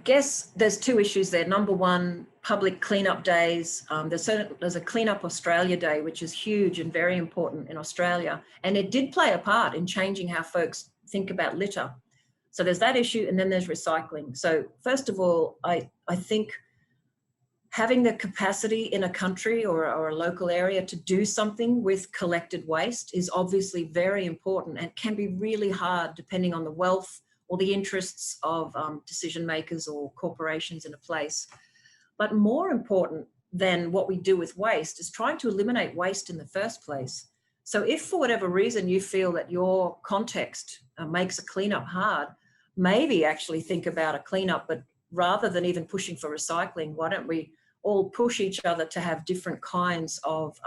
guess there's two issues there. Number one, public cleanup days. There's a Cleanup Australia Day, which is huge and very important in Australia. And it did play a part in changing how folks think about litter. So there's that issue, and then there's recycling. So first of all, I think having the capacity in a country or a local area to do something with collected waste is obviously very important and can be really hard depending on the wealth or the interests of decision makers or corporations in a place. But more important than what we do with waste is trying to eliminate waste in the first place. So if for whatever reason you feel that your context makes a cleanup hard, maybe actually think about a cleanup, but rather than even pushing for recycling, why don't we all push each other to have different kinds of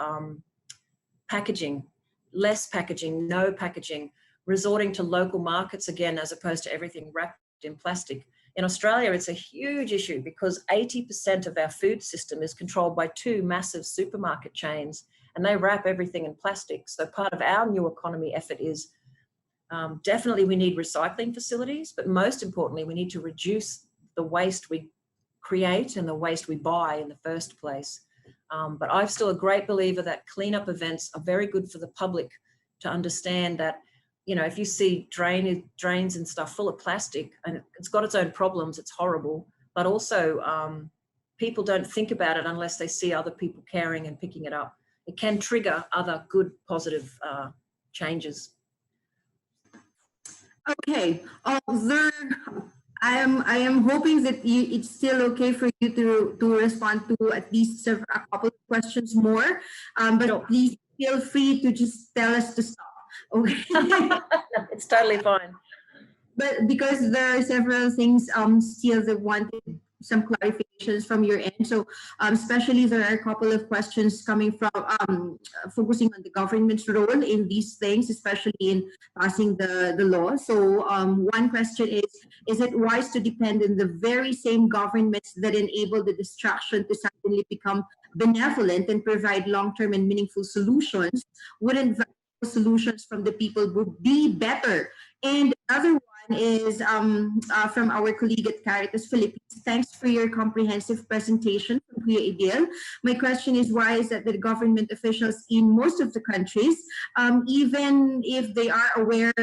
packaging, less packaging, no packaging, resorting to local markets again, as opposed to everything wrapped in plastic. In Australia, it's a huge issue because 80% of our food system is controlled by two massive supermarket chains, and they wrap everything in plastic. So part of our new economy effort is definitely we need recycling facilities, but most importantly, we need to reduce the waste we create and the waste we buy in the first place. But I'm still a great believer that cleanup events are very good for the public to understand that, you know, if you see drains and stuff full of plastic, and it's got its own problems, it's horrible, but also people don't think about it unless they see other people caring and picking it up. It can trigger other good, positive changes. Okay, I am hoping that it's still okay for you to respond to at least a couple of questions more, but Sure. Please feel free to just tell us to stop. Okay. It's totally fine. But because there are several things still that wanted some clarifications from your end. So especially there are a couple of questions coming from focusing on the government's role in these things, especially in passing the law. So one question is it wise to depend on the very same governments that enable the destruction to suddenly become benevolent and provide long-term and meaningful solutions? Wouldn't solutions from the people would be better? And another one is from our colleague at Caritas Philippines. Thanks for your comprehensive presentation from Kuya Idil. My question is, why is that the government officials in most of the countries, even if they are aware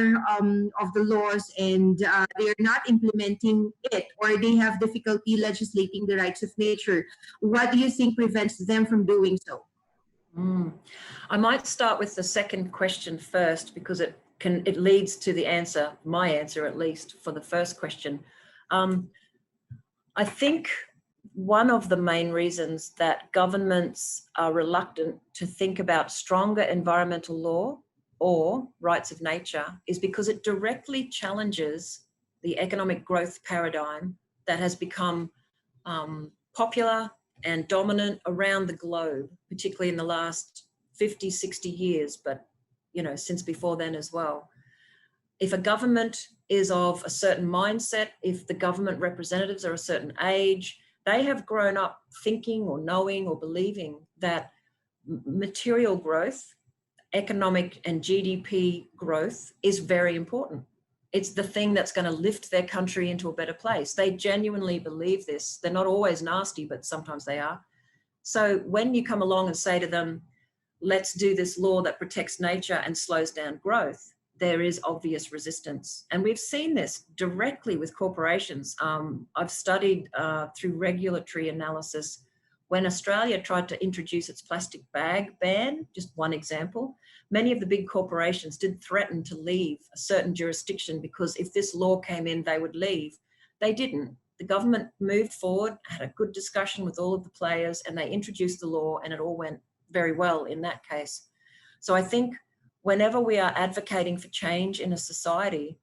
of the laws and they are not implementing it, or they have difficulty legislating the rights of nature, what do you think prevents them from doing so? I might start with the second question first, because it leads to the answer, my answer at least, for the first question. I think one of the main reasons that governments are reluctant to think about stronger environmental law or rights of nature is because it directly challenges the economic growth paradigm that has become popular and dominant around the globe, particularly in the last 50, 60 years, but since before then as well. If a government is of a certain mindset, if the government representatives are a certain age, they have grown up thinking or knowing or believing that material growth, economic and GDP growth is very important. It's the thing that's going to lift their country into a better place. They genuinely believe this. They're not always nasty, but sometimes they are. So when you come along and say to them, let's do this law that protects nature and slows down growth, there is obvious resistance. And we've seen this directly with corporations. I've studied through regulatory analysis when Australia tried to introduce its plastic bag ban, just one example, many of the big corporations did threaten to leave a certain jurisdiction because if this law came in, they would leave. They didn't. The government moved forward, had a good discussion with all of the players, and they introduced the law, and it all went very well in that case. So I think whenever we are advocating for change in a society,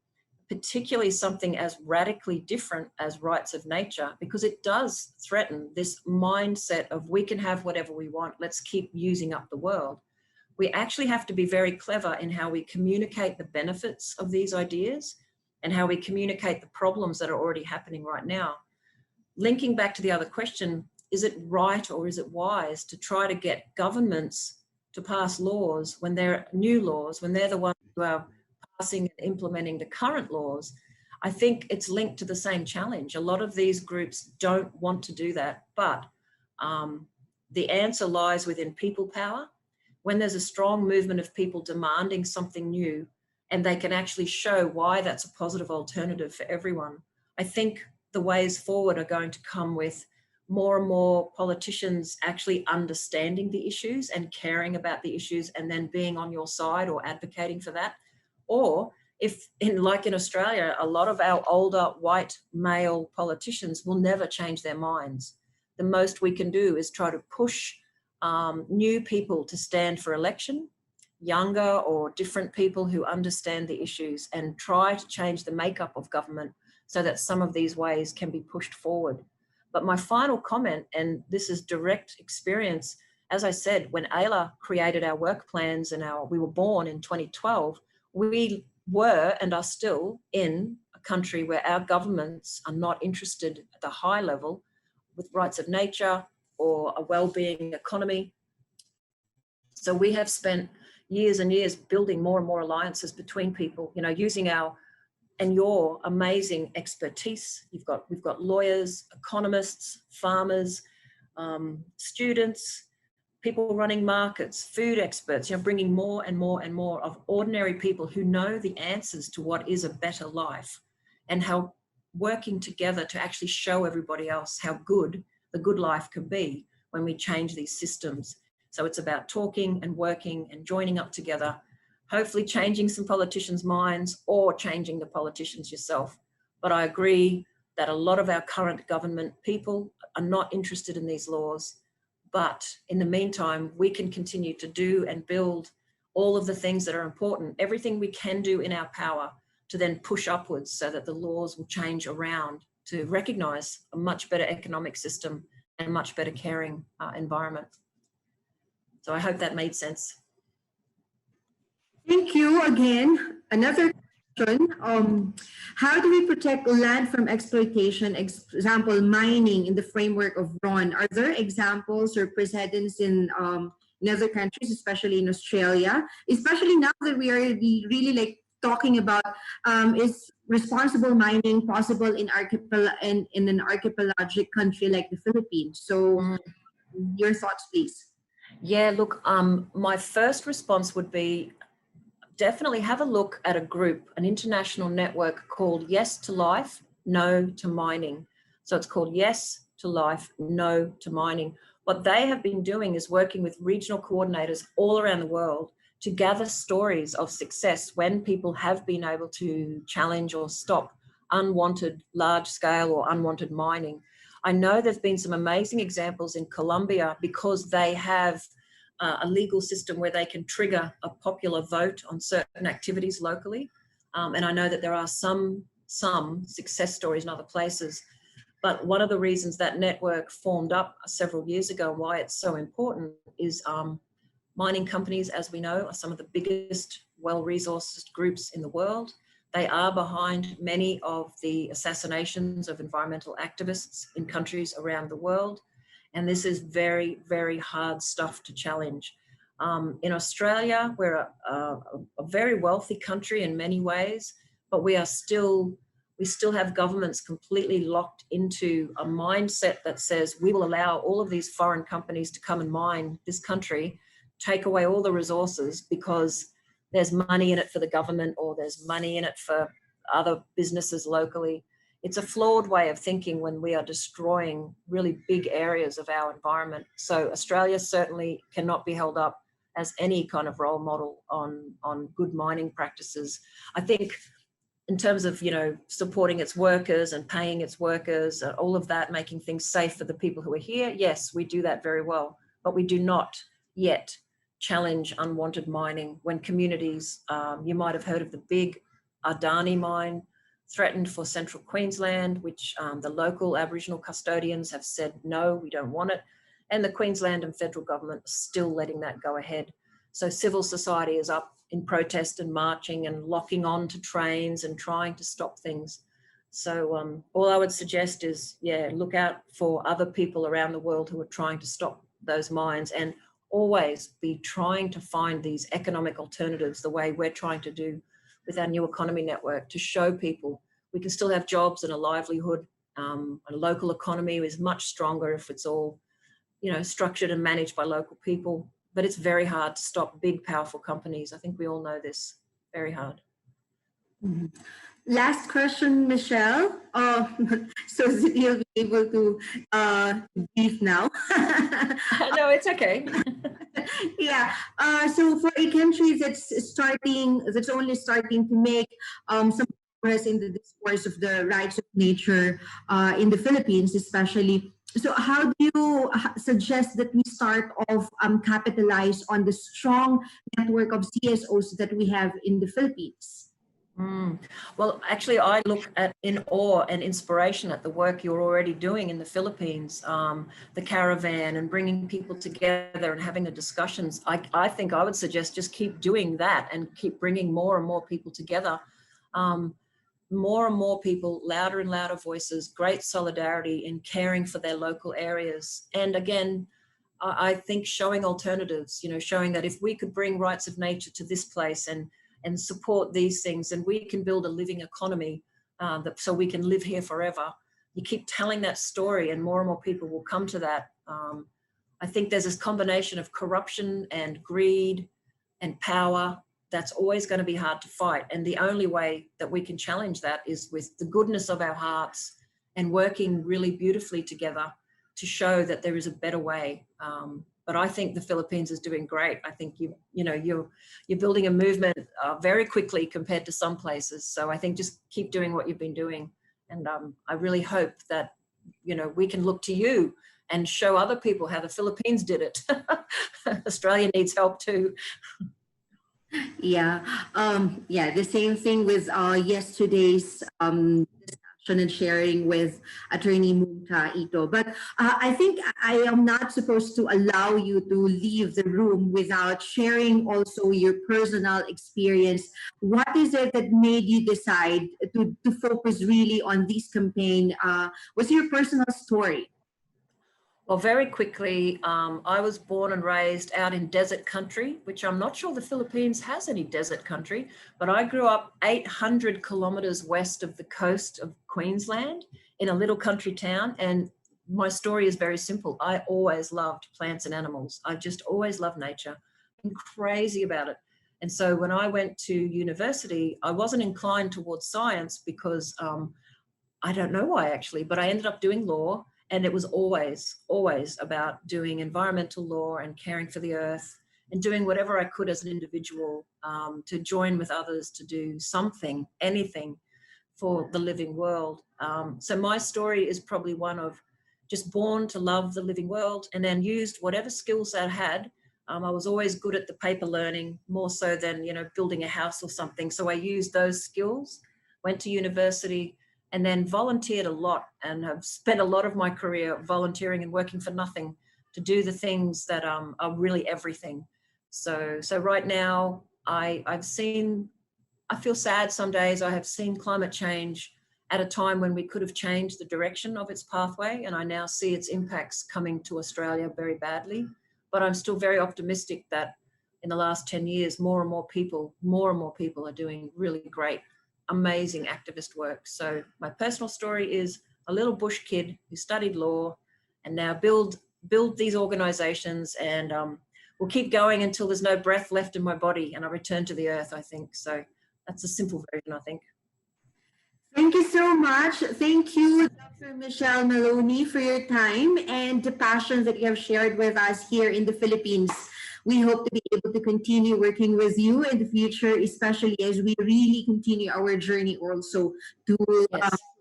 particularly something as radically different as rights of nature, because it does threaten this mindset of we can have whatever we want, let's keep using up the world. We actually have to be very clever in how we communicate the benefits of these ideas and how we communicate the problems that are already happening right now. Linking back to the other question, is it right or is it wise to try to get governments to pass laws when they're new laws, when they're the ones who are passing and implementing the current laws? I think it's linked to the same challenge. A lot of these groups don't want to do that, but the answer lies within people power. When there's a strong movement of people demanding something new and they can actually show why that's a positive alternative for everyone, I think the ways forward are going to come with more and more politicians actually understanding the issues and caring about the issues and then being on your side or advocating for that. Or if, like in Australia, a lot of our older white male politicians will never change their minds. The most we can do is try to push new people to stand for election, younger or different people who understand the issues, and try to change the makeup of government so that some of these ways can be pushed forward. But my final comment, and this is direct experience, as I said, when Ayla created our work plans and we were born in 2012, we were and are still in a country where our governments are not interested at the high level with rights of nature or a well-being economy. So we have spent years and years building more and more alliances between people, using our and your amazing expertise. We've got lawyers, economists, farmers, students, people running markets, food experts, bringing more and more and more of ordinary people who know the answers to what is a better life and how working together to actually show everybody else how good the good life can be when we change these systems. So it's about talking and working and joining up together, hopefully changing some politicians' minds or changing the politicians yourself. But I agree that a lot of our current government people are not interested in these laws. But in the meantime, we can continue to do and build all of the things that are important, everything we can do in our power to then push upwards so that the laws will change around to recognise a much better economic system and a much better caring environment. So I hope that made sense. Thank you again. Another question. How do we protect land from exploitation, example, mining in the framework of RON? Are there examples or precedents in other countries, especially in Australia, especially now that we are really talking about is responsible mining possible in an archipelagic country like the Philippines? So your thoughts, please. Yeah, look, my first response would be definitely have a look at a group, an international network called Yes to Life, No to Mining. So it's called Yes to Life, No to Mining. What they have been doing is working with regional coordinators all around the world to gather stories of success when people have been able to challenge or stop unwanted large-scale or unwanted mining. I know there's been some amazing examples in Colombia because they have a legal system where they can trigger a popular vote on certain activities locally. And I know that there are some success stories in other places. But one of the reasons that network formed up several years ago, why it's so important, is mining companies, as we know, are some of the biggest, well-resourced groups in the world. They are behind many of the assassinations of environmental activists in countries around the world. And this is very, very hard stuff to challenge. In Australia, we're a very wealthy country in many ways, but we still have governments completely locked into a mindset that says we will allow all of these foreign companies to come and mine this country, take away all the resources because there's money in it for the government or there's money in it for other businesses locally. It's a flawed way of thinking when we are destroying really big areas of our environment. So Australia certainly cannot be held up as any kind of role model on good mining practices. I think in terms of, supporting its workers and paying its workers, all of that, making things safe for the people who are here, yes, we do that very well, but we do not yet challenge unwanted mining when communities, you might have heard of the big Adani mine threatened for central Queensland, which the local Aboriginal custodians have said, no, we don't want it. And the Queensland and federal government are still letting that go ahead. So civil society is up in protest and marching and locking on to trains and trying to stop things. So all I would suggest is, look out for other people around the world who are trying to stop those mines, and always be trying to find these economic alternatives the way we're trying to do with our new economy network, to show people we can still have jobs and a livelihood. A local economy is much stronger if it's all, structured and managed by local people. But it's very hard to stop big, powerful companies. I think we all know this. Very hard. Mm-hmm. Last question, Michelle. So that you'll be able to brief now. No, it's okay. Yeah. So for a country that's only starting to make some progress in the discourse of the rights of nature in the Philippines, especially. So how do you suggest that we start off capitalize on the strong network of CSOs that we have in the Philippines? Well, actually, I look at in awe and inspiration at the work you're already doing in the Philippines, the caravan and bringing people together and having the discussions. I think I would suggest just keep doing that and keep bringing more and more people together. More and more people, louder and louder voices, great solidarity in caring for their local areas. And again, I think showing alternatives, showing that if we could bring rights of nature to this place and support these things, and we can build a living economy so we can live here forever. You keep telling that story and more people will come to that. I think there's this combination of corruption and greed and power that's always going to be hard to fight. And the only way that we can challenge that is with the goodness of our hearts and working really beautifully together to show that there is a better way. But I think the Philippines is doing great. I think you're building a movement very quickly compared to some places. So I think just keep doing what you've been doing, and I really hope that we can look to you and show other people how the Philippines did it. Australia needs help too. Yeah, the same thing with yesterday's discussion and sharing with Attorney Munta Ito. But I think I am not supposed to allow you to leave the room without sharing also your personal experience. What is it that made you decide to focus really on this campaign? What's your personal story? Well, very quickly, I was born and raised out in desert country, which I'm not sure the Philippines has any desert country, but I grew up 800 kilometers west of the coast of Queensland in a little country town. And my story is very simple. I always loved plants and animals. I just always loved nature. I'm crazy about it. And so when I went to university, I wasn't inclined towards science because I don't know why actually, but I ended up doing law. And it was always about doing environmental law and caring for the earth and doing whatever I could as an individual to join with others to do something, anything for the living world. So my story is probably one of just born to love the living world and then used whatever skills I had. I was always good at the paper learning, more so than, building a house or something. So I used those skills, went to university, and then volunteered a lot and have spent a lot of my career volunteering and working for nothing to do the things that are really everything. So right now I feel sad some days. I have seen climate change at a time when we could have changed the direction of its pathway, and I now see its impacts coming to Australia very badly. But I'm still very optimistic that in the last 10 years, more and more people are doing really great, amazing activist work. So my personal story is a little bush kid who studied law and now build these organizations, and we'll keep going until there's no breath left in my body and I return to the earth, I think. So that's a simple version, I think. Thank you so much. Thank you, Dr. Michelle Maloney, for your time and the passion that you have shared with us here in the Philippines. We hope to be able to continue working with you in the future, especially as we really continue our journey also to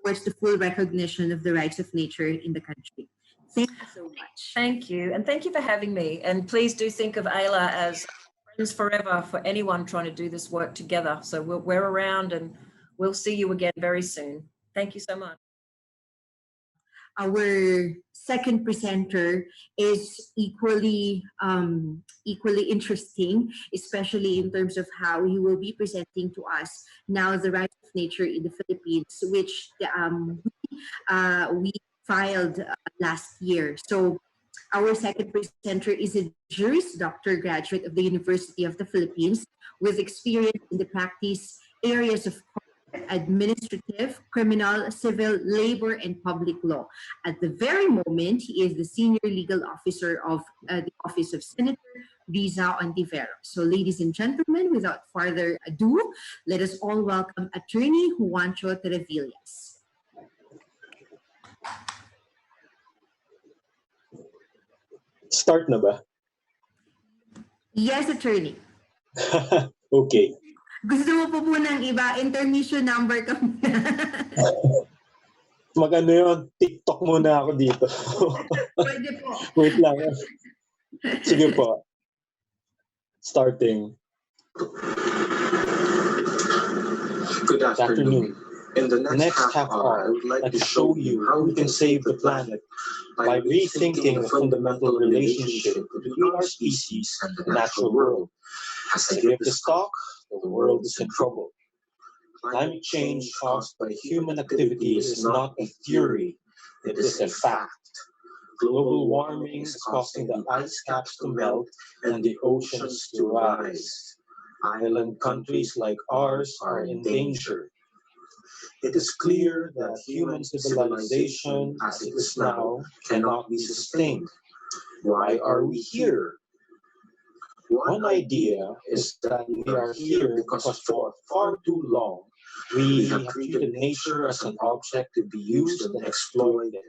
towards the full recognition of the rights of nature in the country. Thank you so much. Thank you. And thank you for having me. And please do think of Ayla as friends forever for anyone trying to do this work together. So we're around, and we'll see you again very soon. Thank you so much. Our second presenter is equally interesting, especially in terms of how he will be presenting to us now the rights of nature in the Philippines, which we filed last year. So our second presenter is a Juris Doctor graduate of the University of the Philippines with experience in the practice areas of administrative, criminal, civil, labor, and public law. At the very moment, he is the senior legal officer of the Office of Senator Risa Hontiveros. So, ladies and gentlemen, without further ado, let us all welcome Attorney Juancho Torrevillas. Start na ba? Yes, Attorney. Okay. Gusto mo po ng iba? Intermission number ka muna. Mag-ano yun? TikTok muna ako dito. Pwede po. Wait lang. Sige po. Starting. Good afternoon. In the Next half hour, I would like to show you how we can save the planet by rethinking the fundamental relationship between our species and the natural world. As I give this talk, the world is in trouble. Climate change caused by human activities is not a theory, it is a fact. Global warming is causing the ice caps to melt and the oceans to rise. Island countries like ours are in danger. It is clear that human civilization, as it is now, cannot be sustained. Why are we here? One idea is that we are here because for far too long we have treated nature as an object to be used and exploited.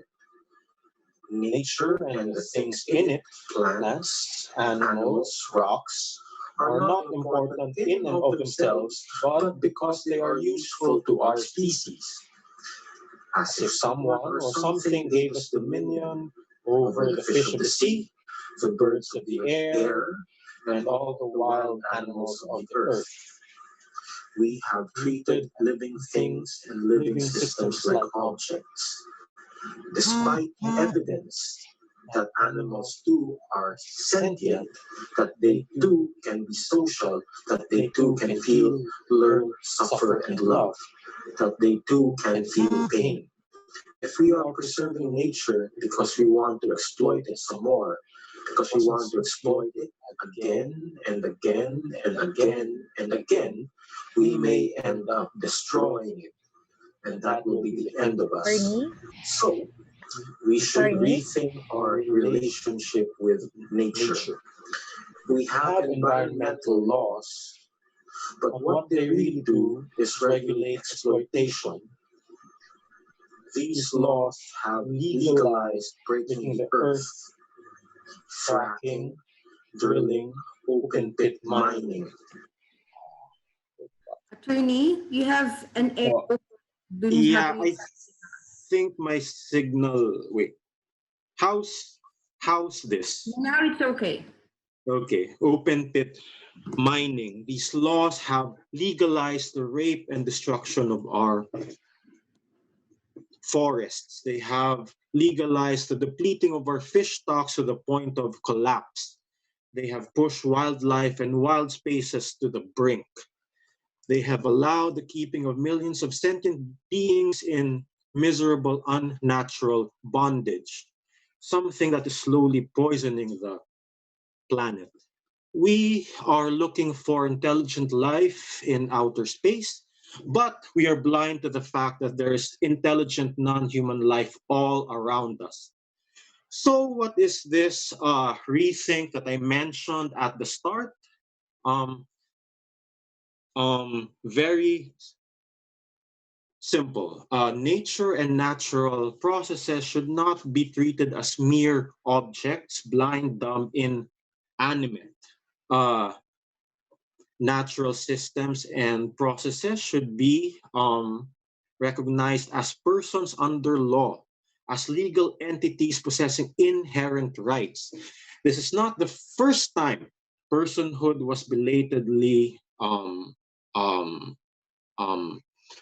Nature and the things in it, plants, animals, rocks, are not important in and of themselves, but because they are useful to our species. As if someone or something gave us dominion over the fish of the sea, the birds of the air, and all the wild animals of the earth. We have treated living things and living systems like objects. Despite the evidence that animals too are sentient, that they too can be social, that they too can feel, learn, suffer, and love, that they too can feel pain. If we are preserving nature because we want to exploit it some more, because we want to exploit it again and again and again and again, we may end up destroying it. And that will be the end of us. So, we should rethink our relationship with nature. We have environmental laws, but what they really do is regulate exploitation. These laws have legalized breaking the earth, fracking, drilling, open pit mining. Attorney, you have an echo. Yeah, I think my signal. Wait, how's this? Now it's okay. Okay, open pit mining. These laws have legalized the rape and destruction of our forests. They have legalized the depleting of our fish stocks to the point of collapse. They have pushed wildlife and wild spaces to the brink. They have allowed the keeping of millions of sentient beings in miserable, unnatural bondage, something that is slowly poisoning the planet. We are looking for intelligent life in outer space, but we are blind to the fact that there is intelligent non-human life all around us. So what is this rethink that I mentioned at the start? Um, very simple. Nature and natural processes should not be treated as mere objects, blind, dumb, inanimate. Uh, Natural systems and processes should be recognized as persons under law, as legal entities possessing inherent rights. This is not the first time personhood was belatedly um,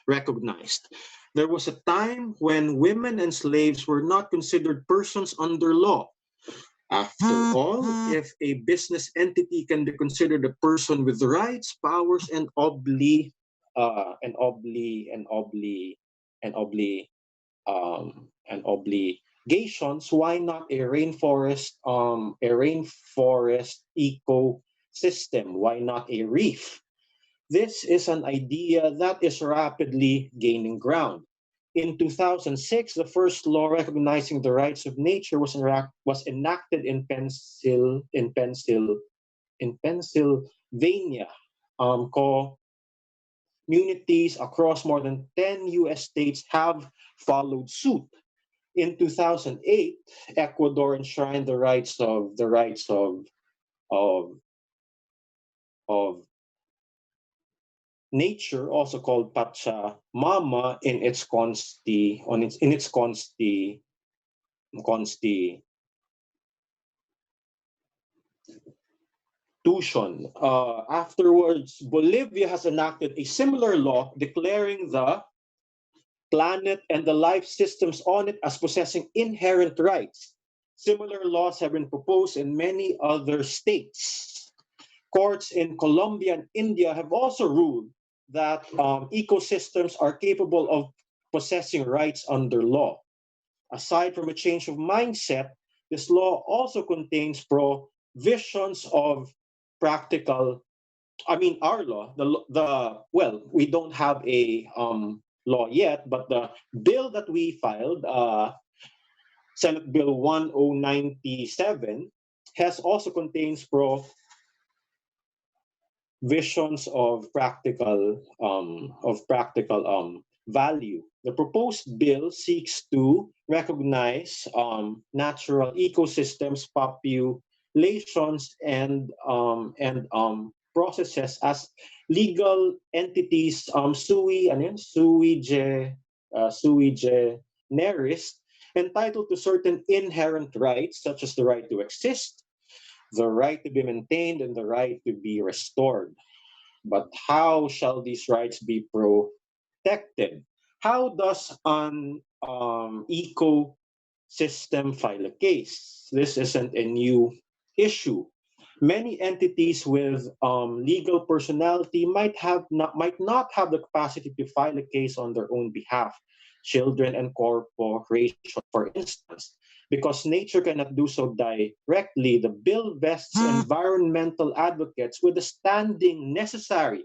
recognized. There was a time when women and slaves were not considered persons under law. After all, if a business entity can be considered a person with rights, powers, and obligations, why not a rainforest ecosystem? Why not a reef? This is an idea that is rapidly gaining ground. In 2006, the first law recognizing the rights of nature was enacted in Pennsylvania. Communities across more than 10 U.S. states have followed suit. In 2008, Ecuador enshrined of, of nature, also called Pachamama, in its constitution. Afterwards, Bolivia has enacted a similar law declaring the planet and the life systems on it as possessing inherent rights. Similar laws have been proposed in many other states. Courts in Colombia and India have also ruled that ecosystems are capable of possessing rights under law. Aside from a change of mindset, this law also contains provisions of practical. I mean, our law, we don't have a law yet, but the bill that we filed, Senate Bill 1097, has also contains visions of practical value. The proposed bill seeks to recognize natural ecosystems, populations, and processes as legal entities, sui generis, entitled to certain inherent rights, such as the right to exist, the right to be maintained, and the right to be restored. But how shall these rights be protected? How does an ecosystem file a case? This isn't a new issue. Many entities with legal personality might not have the capacity to file a case on their own behalf. Children and corporations, for instance. Because nature cannot do so directly, the bill vests environmental advocates with the standing necessary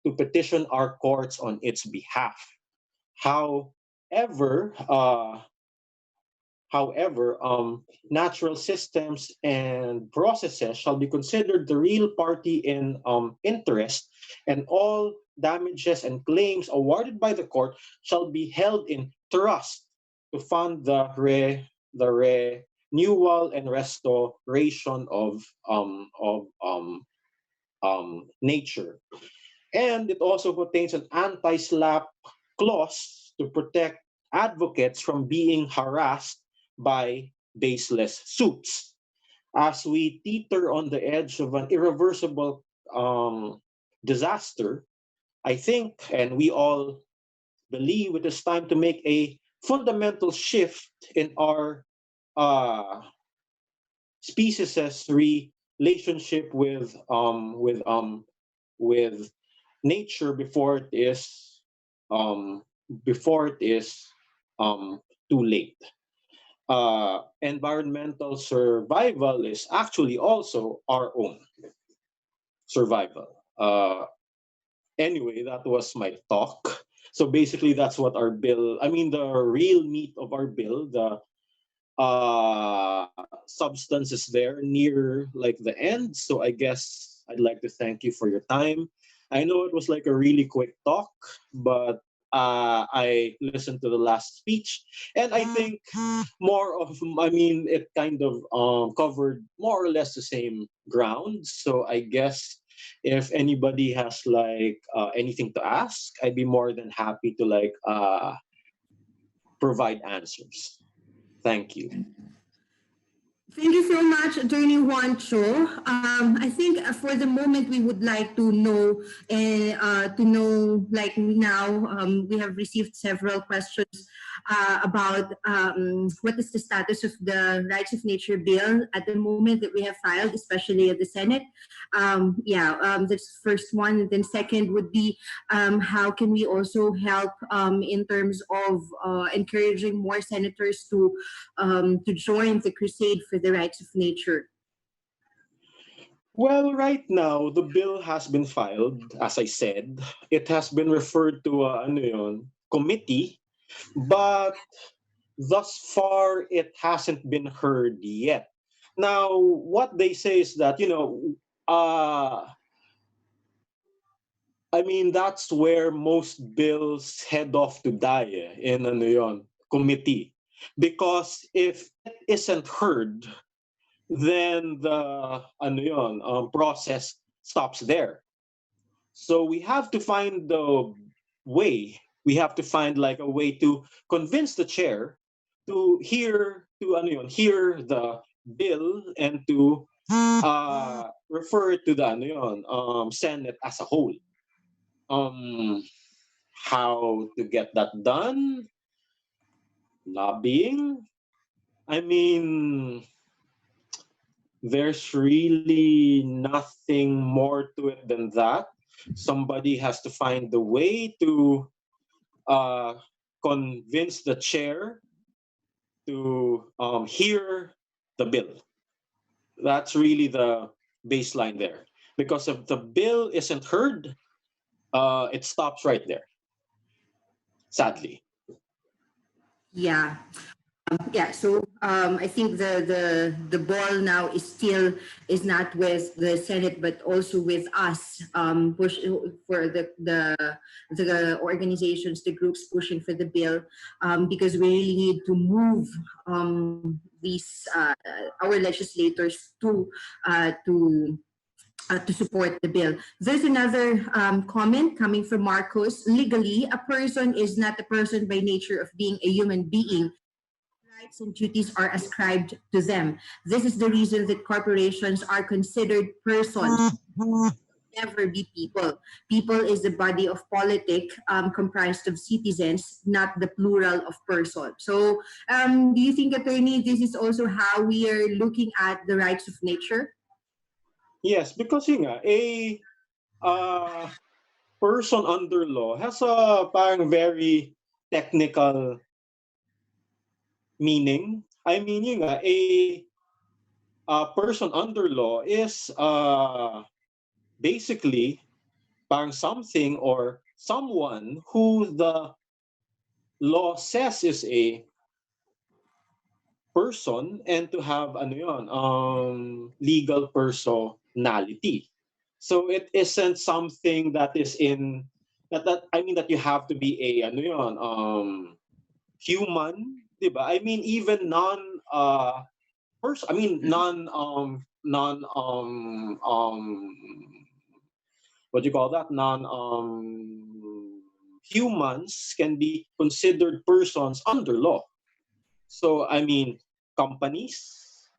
to petition our courts on its behalf. However, natural systems and processes shall be considered the real party in interest, and all damages and claims awarded by the court shall be held in trust to fund the renewal and restoration of nature. And it also contains an anti-slap clause to protect advocates from being harassed by baseless suits. As we teeter on the edge of an irreversible disaster, I think, and we all believe, it is time to make a fundamental shift in our species's relationship with nature before it is too late. Environmental survival is actually also our own survival. Anyway, that was my talk. So basically, that's what our bill, I mean, the real meat of our bill, the substance is there near like the end. So I guess I'd like to thank you for your time. I know it was like a really quick talk, but I listened to the last speech, and I think it kind of covered more or less the same ground. So I guess if anybody has like anything to ask, I'd be more than happy to like provide answers. Thank you. Thank you so much, Attorney Juancho. I think for the moment we would like to know, like now, we have received several questions about what is the status of the Rights of Nature bill at the moment that we have filed, especially at the Senate. That's first one. And then second would be how can we also help in terms of encouraging more senators to join the crusade for the rights of nature? Well, right now, the bill has been filed, as I said. It has been referred to committee, but thus far, it hasn't been heard yet. Now, what they say is that, that's where most bills head off to die in committee. Because if it isn't heard, then the process stops there. So we have to find the way. We have to find like a way to convince the chair to hear the bill and to refer it to the Senate as a whole. How to get that done? Lobbying. I mean, there's really nothing more to it than that. Somebody has to find the way to convince the chair to hear the bill. That's really the baseline there. Because if the bill isn't heard, it stops right there. Sadly. Yeah. So I think the ball now is not with the Senate but also with us, push for the organizations, the groups pushing for the bill, because we really need to move these our legislators to support the bill. There's another comment coming from Marcos. Legally, a person is not a person by nature of being a human being. Rights and duties are ascribed to them. This is the reason that corporations are considered persons. Never be people. People is the body of politic comprised of citizens, not the plural of person. So, do you think, Attorney, this is also how we are looking at the rights of nature? Yes, because a person under law has a parang very technical meaning. I mean, a person under law is basically parang something or someone who the law says is a person and to have legal personality. So it isn't something that is in that you have to be a human, 'di ba? I mean even non person I mean non what do you call that? Non humans can be considered persons under law. So I mean companies,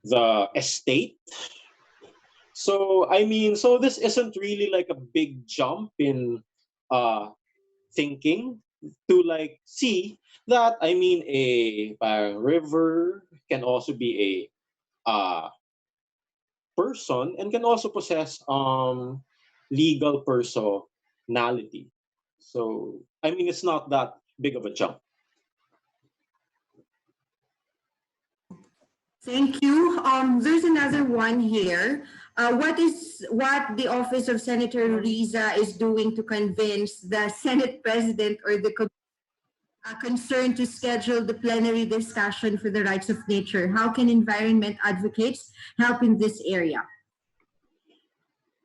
the estate. So I mean, so this isn't really like a big jump in thinking to like see that, I mean, a parang river can also be a person and can also possess legal personality. So I mean, it's not that big of a jump. Thank you. There's another one here. What the Office of Senator Risa is doing to convince the Senate President or the concerned to schedule the plenary discussion for the rights of nature? How can environment advocates help in this area?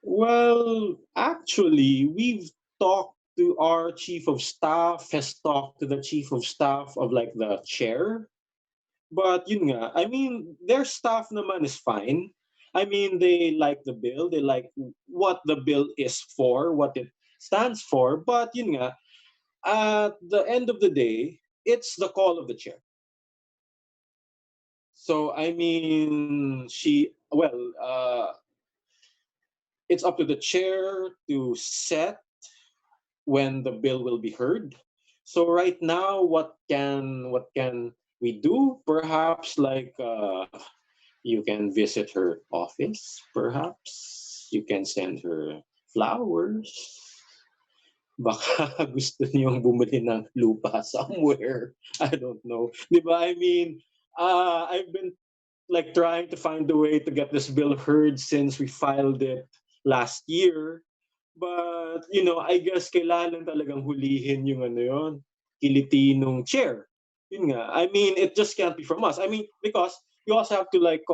Well, actually, we've talked to our chief of staff, has talked to the chief of staff of like the chair. But yun nga, I mean, their staff naman is fine. I mean, they like the bill, they like what the bill is for, what it stands for. But yun nga, at the end of the day, it's the call of the chair. So I mean, it's up to the chair to set when the bill will be heard. So right now, what can we do? Perhaps like you can visit her office. Perhaps you can send her flowers. Baka gusto niyong bumili ng lupa somewhere. I don't know. Diba? I mean, I've been like trying to find a way to get this bill heard since we filed it last year. But, I guess kailangan talagang hulihin yung kiliti nung chair. Yun nga. I mean, it just can't be from us. I mean, because you also have to like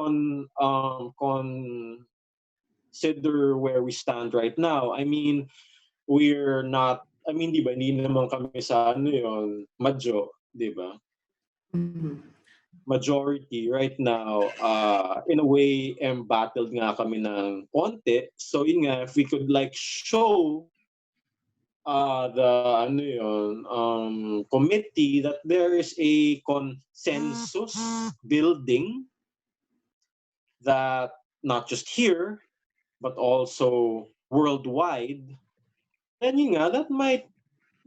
consider where we stand right now. I mean, we're not, I mean, di ba, hindi naman kami sa madjo, di ba? Mhm. Majority right now, in a way, embattled nga kami ng konti. So yun nga, if we could like show the committee that there is a consensus building, that not just here but also worldwide, then yun nga, that might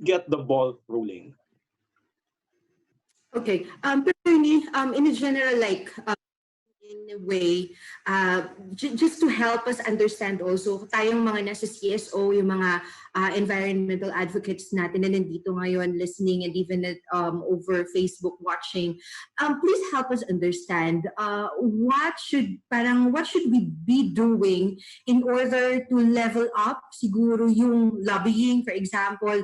get the ball rolling. Okay. Attorney, in a general, like, in a way, just to help us understand also, tayong mga nasa CSO, yung mga environmental advocates natin na nandito ngayon listening and even over Facebook watching, please help us understand what should we be doing in order to level up siguro yung lobbying, for example,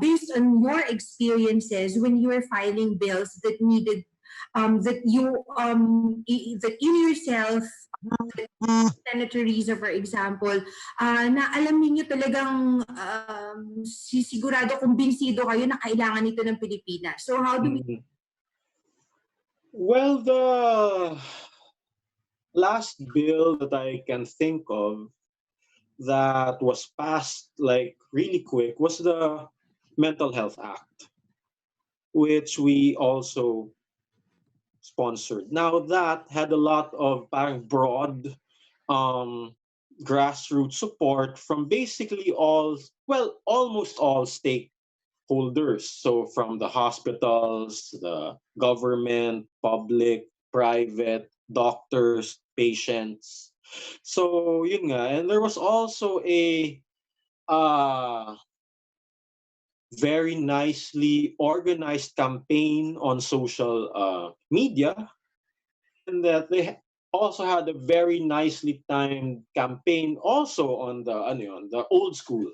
based on your experiences when you were filing bills that needed that you yourself, Senator Risa, for example, na alam niyo talagang sigurado, kumbinsido kayo na kailangan nito ng Pilipinas. So how do we... Well, the last bill that I can think of that was passed like really quick was the Mental Health Act, which we also sponsored. Now that had a lot of broad grassroots support from basically almost all stakeholders. So from the hospitals, the government, public, private, doctors, patients. So yun nga, and there was also a very nicely organized campaign on social media, and that they also had a very nicely timed campaign also on the old school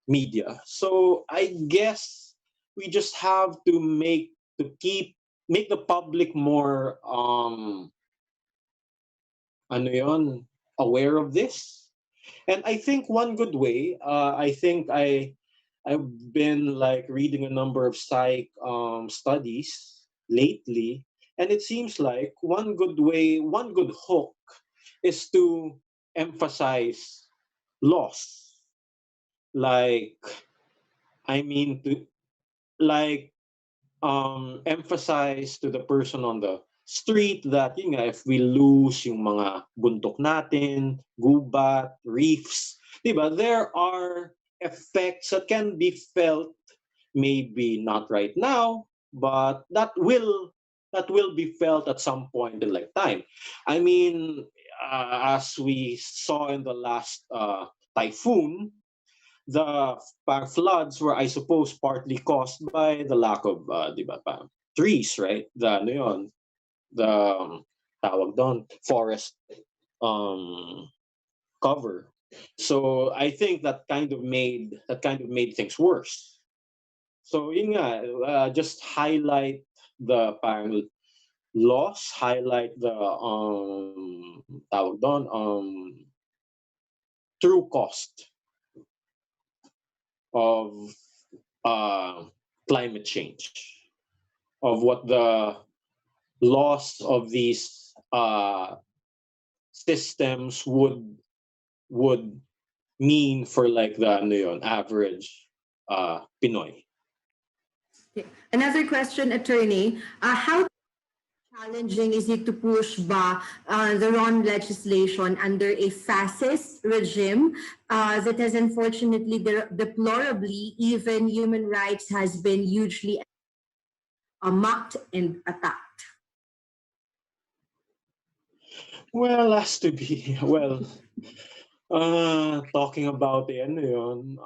media. So I guess we just have to make the public more aware of this. And I think one good way, I've been like reading a number of psych studies lately, and it seems like one good hook is to emphasize loss. Like, I mean, to like emphasize to the person on the street that if we lose yung mga bundok natin, gubat, reefs, diba, there are effects that can be felt maybe not right now, but that will be felt at some point in like time. I mean, as we saw in the last typhoon, the floods were, I suppose, partly caused by the lack of, di ba, trees, right? The, ano yun, the, tawag doon, forest um, cover. So I think that kind of made things worse. So yun nga, just highlight the parang loss, highlight the tawag doon, true cost of uh, climate change, of what the loss of these systems would mean for like the ano yun, average Pinoy. Okay. Another question, attorney. How challenging is it to push the wrong legislation under a fascist regime that has unfortunately, deplorably, even human rights has been hugely mocked and attacked? Well, has to be. Well, talking about the ano yun,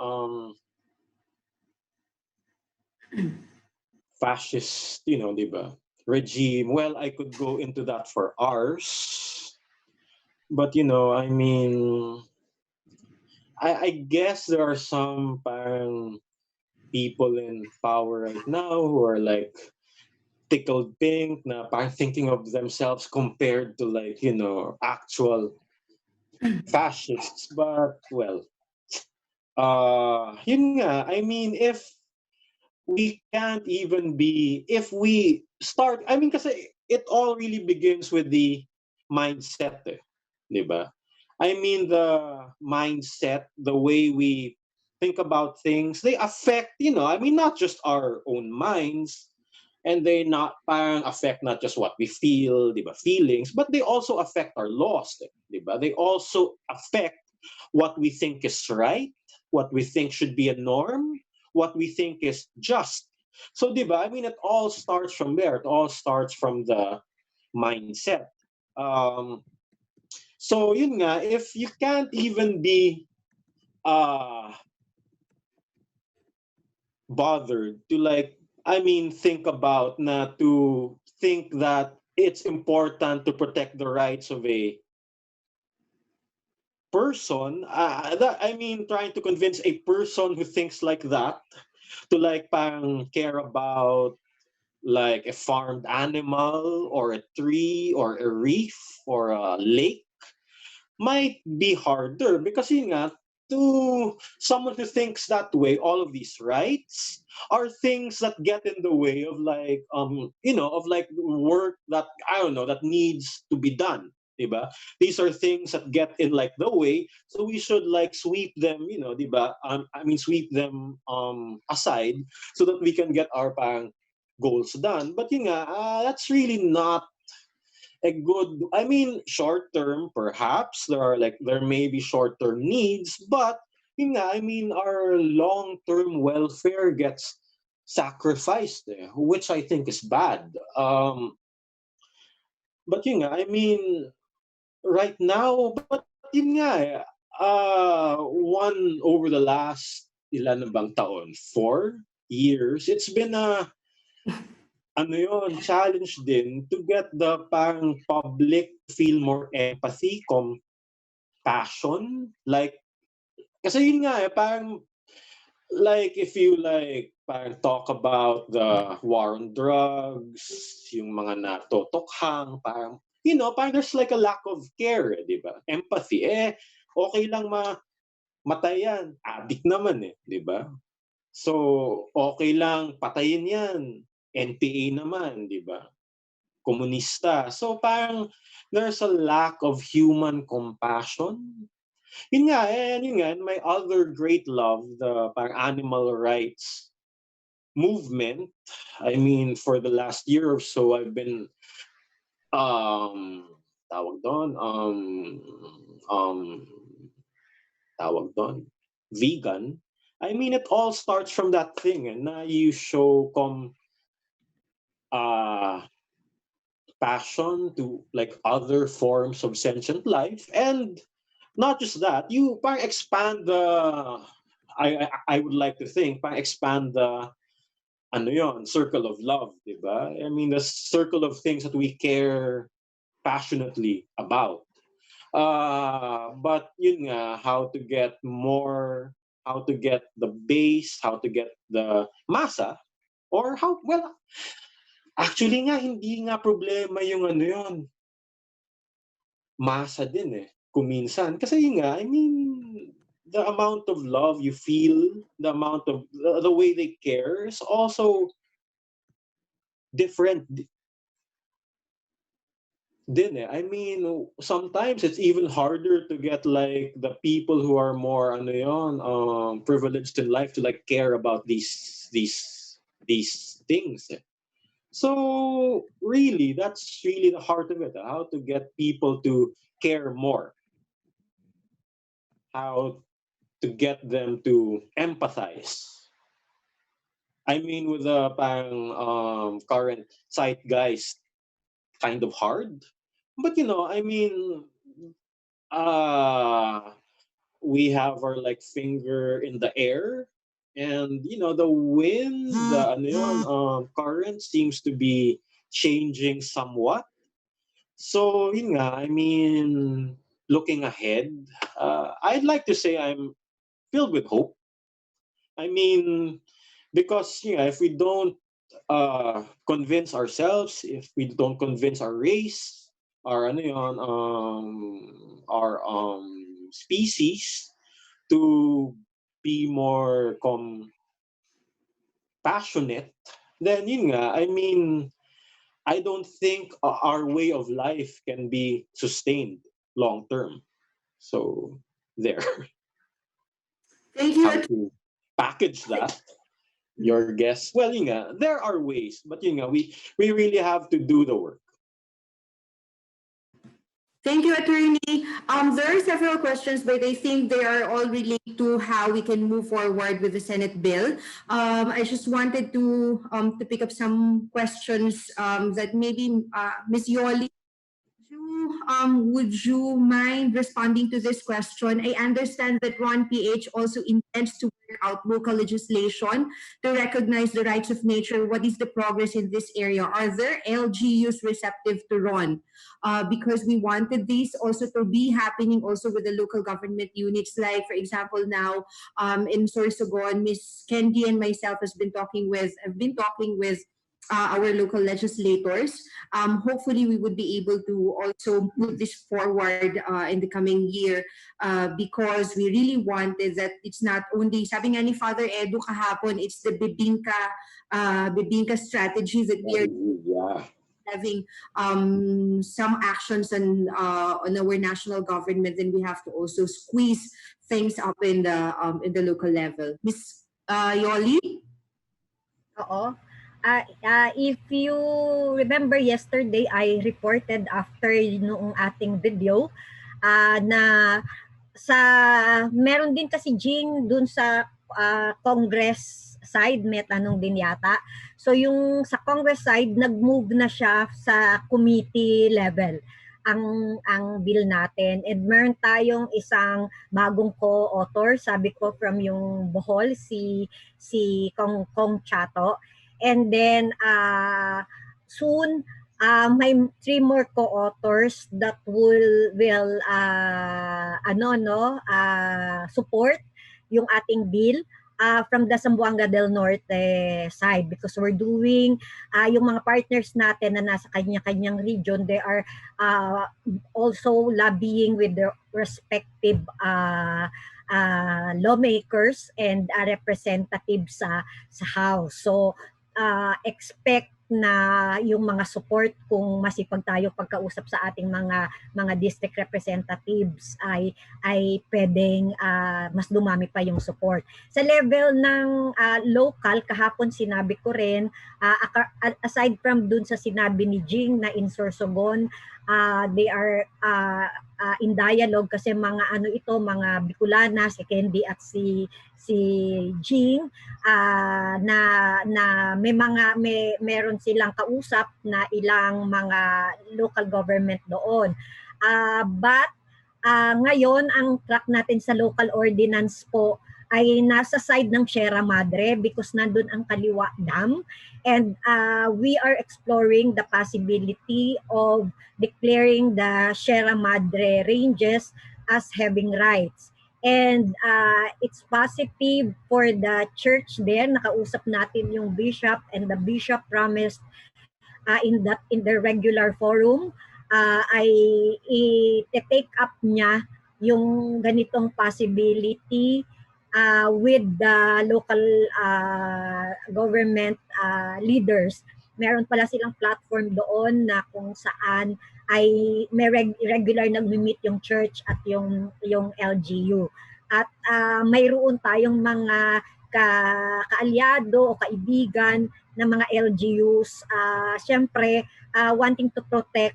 fascist, di ba, regime. Well, I could go into that for hours. But, I mean, I guess there are some parang people in power right now who are like tickled pink na parang thinking of themselves compared to like, actual fascists. But, well, yun nga, I mean, if we start, I mean, kasi it all really begins with the mindset, di ba? I mean, the mindset, the way we think about things, they affect, I mean, not just our own minds, and they not parang affect not just what we feel, di ba, feelings, but they also affect our laws, di ba? They also affect what we think is right, what we think should be a norm, what we think is just. So, di ba? I mean, it all starts from there. It all starts from the mindset. Um, so, yun nga, if you can't even be bothered to like, I mean, to think that it's important to protect the rights of a person, I mean, trying to convince a person who thinks like that to like parang care about like a farmed animal or a tree or a reef or a lake might be harder because yun nga, to someone who thinks that way, all of these rights are things that get in the way of like of like work that I don't know that needs to be done. Diba? These are things that get in like the way, so we should like sweep them, diba? I mean sweep them aside so that we can get our parang goals done. But yun nga, that's really not a good, I mean, short term perhaps there may be short term needs, but yun nga, I mean our long term welfare gets sacrificed there, which I think is bad. But yun nga, I mean right now, but yun nga one over the last ilan na bang taon, 4 years, it's been a challenge din to get the parang public feel more empathy, compassion. Like, kasi yun nga parang, like, if you like, parang talk about the war on drugs, yung mga natotokhang, parang, parang there's like a lack of care, di ba? Empathy. Okay lang matay yan. Addict naman di ba? So, okay lang patayin yan. NPA naman, di ba? Komunista. So parang there's a lack of human compassion. Yun nga, and my other great love, the parang animal rights movement. I mean, for the last year or so, I've been tawag doon, um, tawag doon, vegan. I mean, it all starts from that thing, na you show passion to like other forms of sentient life, and not just that, you parang expand the. I would like to think parang expand the ano yon, circle of love, di ba? I mean, the circle of things that we care passionately about. But yun nga, how to get the base, how to get the masa, or how, well, actually nga, hindi nga problema yung ano yun, masa din eh, kuminsan. Kasi yun nga, I mean, the amount of love you feel, the amount of, the way they care is also different din eh. I mean, sometimes it's even harder to get like the people who are more ano yon, privileged in life to like care about these things. Eh. So really, that's really the heart of it. How to get people to care more. How to get them to empathize. I mean, with the current zeitgeist, kind of hard. But you know, I mean, uh we have our like finger in the air, and you know the wind, the ano yun, current seems to be changing somewhat. So yun nga, I mean, looking ahead, I'd like to say I'm filled with hope. I mean, because you know, if we don't convince ourselves, if we don't convince our race, our ano yun, our species to be more passionate, then yun nga, I mean, I don't think our way of life can be sustained long term. So there. Thank you. How to package that? Your guess? Well, yun nga, there are ways, but yun nga, we really have to do the work. Thank you, Attorney. There are several questions, but I think they are all related to how we can move forward with the Senate bill. I just wanted to pick up some questions that maybe Ms. Yoli, would you mind responding to this question? I understand that Ron PH also intends to work out local legislation to recognize the rights of nature. What is the progress in this area? Are there LGUs receptive to Ron? Because we wanted this also to be happening also with the local government units. Like, for example, now in Sorsogon, Ms. Kendi and myself have been talking with our local legislators. Hopefully, we would be able to also put this forward in the coming year because we really wanted that it's not only, sabi nga ni Father Edu kahapon, it's the bibingka strategy that we are having some actions on our national government, then we have to also squeeze things up in the local level. Ms. Yoli? Oo. If you remember yesterday, I reported after noong ating video na meron din kasi Jing dun sa Congress side, may tanong din yata. So yung sa Congress side, nag-move na siya sa committee level ang bill natin. And meron tayong isang bagong co-author, sabi ko from yung Bohol, si Kong Chato. And then soon may 3 more co-authors that will support yung ating bill from the Zamboanga del Norte side, because we're doing yung mga partners natin na nasa kanya-kanyang region, they are also lobbying with their respective lawmakers and representatives sa House. So expect na yung mga support, kung masipag tayo pagkausap sa ating mga district representatives, ay pwedeng mas dumami pa yung support. Sa level ng local, kahapon sinabi ko rin, aside from dun sa sinabi ni Jing na in Sorsogon, They are in dialogue kasi mga ano ito, mga Bicolana, si Candy at si Jing, na meron silang kausap na ilang mga local government doon. But ngayon ang track natin sa local ordinance po ay nasa side ng Sierra Madre because nandun ang Kaliwa Dam, and we are exploring the possibility of declaring the Sierra Madre ranges as having rights. And it's positive for the church there. Nakausap natin yung bishop, and the bishop promised in the regular forum ay i-take up niya yung ganitong possibility with the local government leaders. Meron pala silang platform doon na kung saan ay may regular nagmi-meet yung church at yung LGU. At mayroon tayong mga kaalyado o kaibigan ng mga LGUs, syempre wanting to protect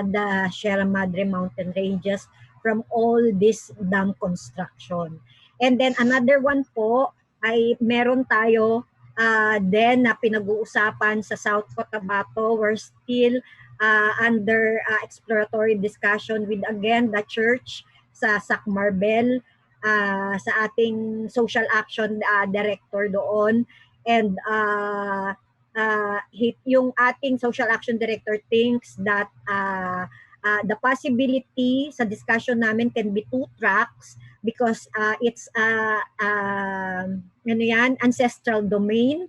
the Sierra Madre mountain ranges from all this dam construction. And then another one po ay meron tayo then na pinag-uusapan sa South Cotabato. We're still under exploratory discussion with again the church sa Sacmarbel, sa ating social action director doon, and yung ating social action director thinks that the possibility sa discussion namin can be 2 tracks because it's ancestral domain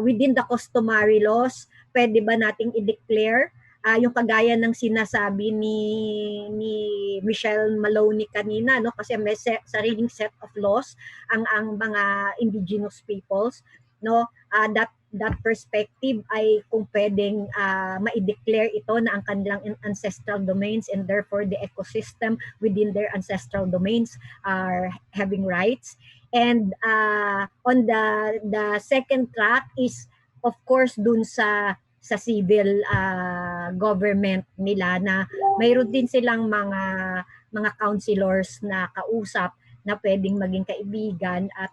within the customary laws. Pwede ba nating i-declare yung kagaya ng sinasabi ni Michelle Maloney kanina, no, kasi may sariling set of laws ang mga indigenous peoples, no, that perspective ay kung pwedeng ma-declare ito na ang kanilang ancestral domains, and therefore the ecosystem within their ancestral domains are having rights. And on the second track is of course dun sa civil government nila na mayroon din silang mga councilors na kausap na pwedeng maging kaibigan at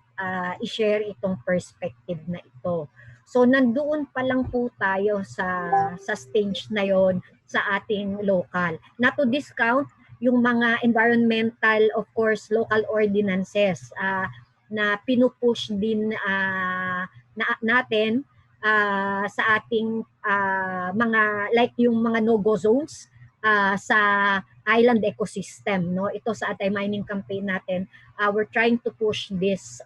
i-share itong perspective na ito. So nandoon pa lang po tayo sa stage na yon sa ating local. Not to discount yung mga environmental, of course, local ordinances na pinupush din natin sa ating mga like yung mga no-go zones sa island ecosystem, no. Ito sa anti-mining campaign natin, we're trying to push this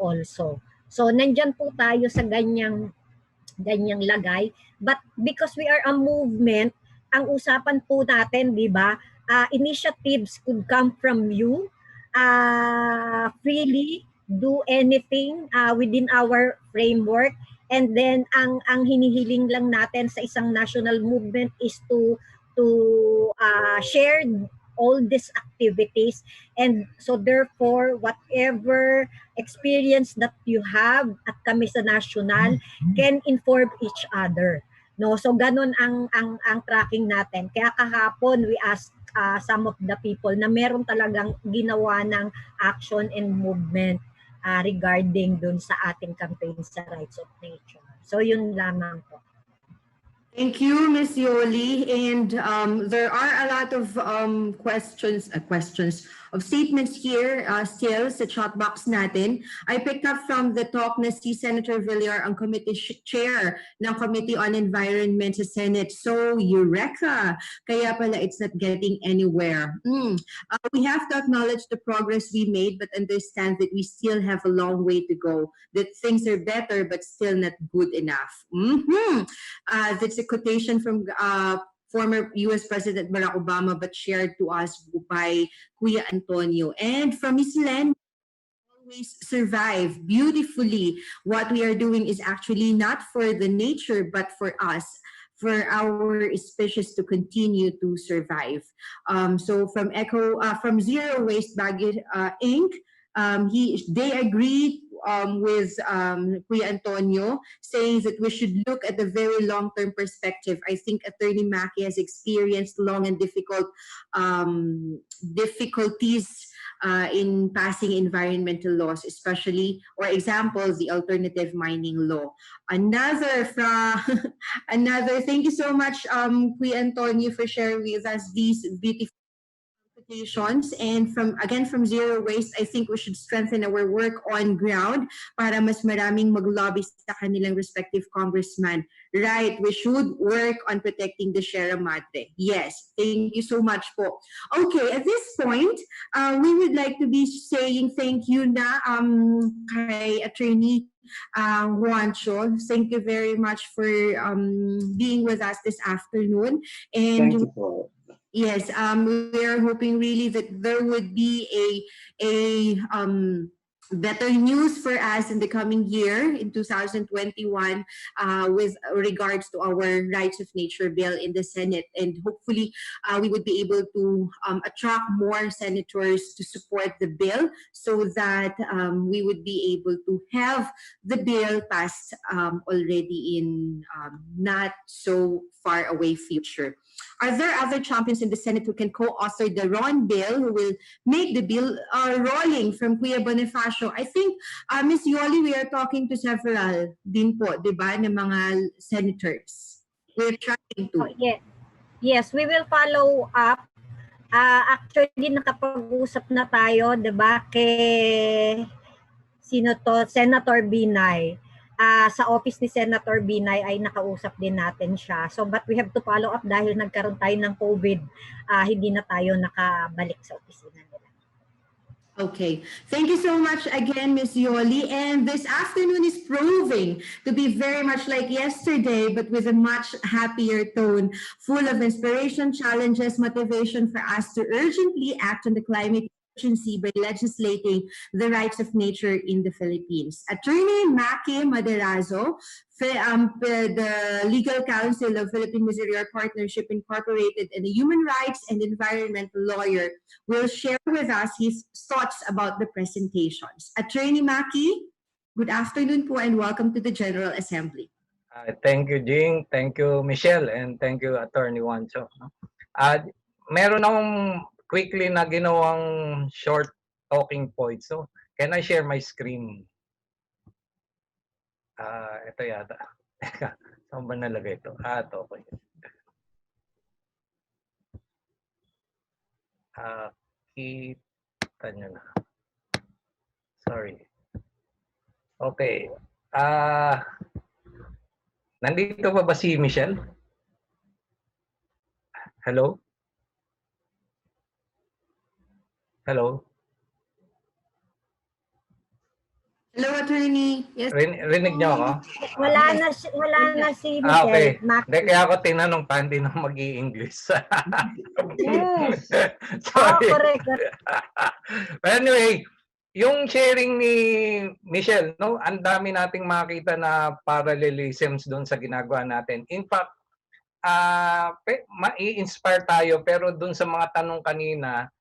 also. So nandyan po tayo sa ganyang lagay, but because we are a movement, ang usapan po natin, di ba, initiatives could come from you, freely do anything within our framework, and then ang hinihiling lang natin sa isang national movement is to share all these activities, and so therefore whatever experience that you have at kami sa national can inform each other, no. So ganun ang tracking natin. Kaya kahapon we asked some of the people na meron talagang ginawa ng action and movement regarding dun sa ating campaign sa rights of nature. So yun lamang po. Thank you, Ms. Yoli. And there are a lot of questions of statements here still sa chat box natin. I picked up from the talk na si Senator Villar, ang committee chair ng Committee on Environment sa Senate. So, eureka! Kaya pala it's not getting anywhere. We have to acknowledge the progress we made, but understand that we still have a long way to go. That things are better, but still not good enough. That's a quotation from former U.S. President Barack Obama, but shared to us by Kuya Antonio. And from Ms. Len, always survive beautifully. What we are doing is actually not for the nature, but for us, for our species to continue to survive. So from Zero Waste Baggage Inc., they agreed with Kuya Antonio, saying that we should look at the very long-term perspective. I think Attorney Mackey has experienced long and difficulties in passing environmental laws, especially, or example, the alternative mining law. Another thank you so much, Kuya Antonio, for sharing with us these beautiful quotations. And from Zero Waste, I think we should strengthen our work on ground para mas maraming mag-lobby sa kanilang respective congressman. Right, we should work on protecting the Sierra Madre. Yes, thank you so much po. Okay, at this point, we would like to be saying thank you na kay Attorney Juancho. Thank you very much for being with us this afternoon. And Thank you po. yes, we are hoping really that there would be a better news for us in the coming year in 2021 with regards to our rights of nature bill in the Senate, and hopefully we would be able to attract more senators to support the bill so that we would be able to have the bill passed already in not so far away future. Are there other champions in the Senate who can co-author the Ron bill, who will make the bill rolling from Kuya Bonifacio? I think, Ms. Yoli, we are talking to several din po, di ba, ng mga senators. We're trying to. Yes, we will follow up. Actually, nakapag-usap na tayo, di ba, kay Senator Binay. Sa office ni Senator Binay ay nakausap din natin siya. So, but we have to follow up dahil nagkaroon tayo ng COVID. Hindi na tayo nakabalik sa opisina nila. Okay. Thank you so much again, Ms. Yoli. And this afternoon is proving to be very much like yesterday, but with a much happier tone, full of inspiration, challenges, motivation for us to urgently act on the climate emergency by legislating the rights of nature in the Philippines. Attorney Mackey Maderazo, the Legal Counsel of Philippine Miserior Partnership Incorporated and a human rights and environmental lawyer, will share with us his thoughts about the presentations. Attorney Mackey, good afternoon po and welcome to the General Assembly. Thank you, Jing. Thank you, Michelle. And thank you, Attorney Juancho. Meron akong quickly na ginawang short talking points. So, can I share my screen? Ito yata. Saan ba nalagay ito? Ito. Okay. Kita nyo na. Sorry. Okay. Nandito ba si Michelle? Hello? Hello? Hello, Attorney. Yes. Rinig niyo ako? Wala na si Michelle. Okay. Hindi, kaya ako tinanong pa, hindi na mag-i-English. Yes. Sorry. Correct. But anyway, yung sharing ni Michelle, no, ang dami nating makita na parallelisms doon sa ginagawa natin. In fact, ma-i-inspire tayo, pero doon sa mga tanong kanina,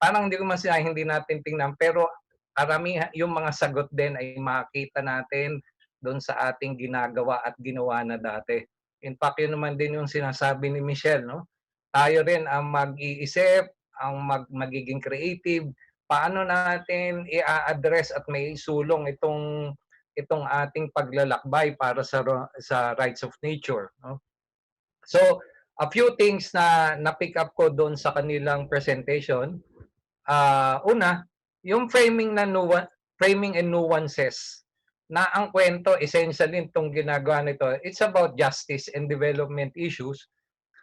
parang hindi ko masinabi, hindi natin tingnan, pero karamihan yung mga sagot din ay makita natin doon sa ating ginagawa at ginawa na dati. In fact, yun naman din yung sinasabi ni Michelle, no? Tayo rin ang mag-iisip, ang magiging creative, paano natin i-address at may sulong itong ating paglalakbay para sa rights of nature, no? So, a few things na na-pick up ko doon sa kanilang presentation. Una, yung framing and nuances na ang kwento essentially itong ginagawa nito, it's about justice and development issues.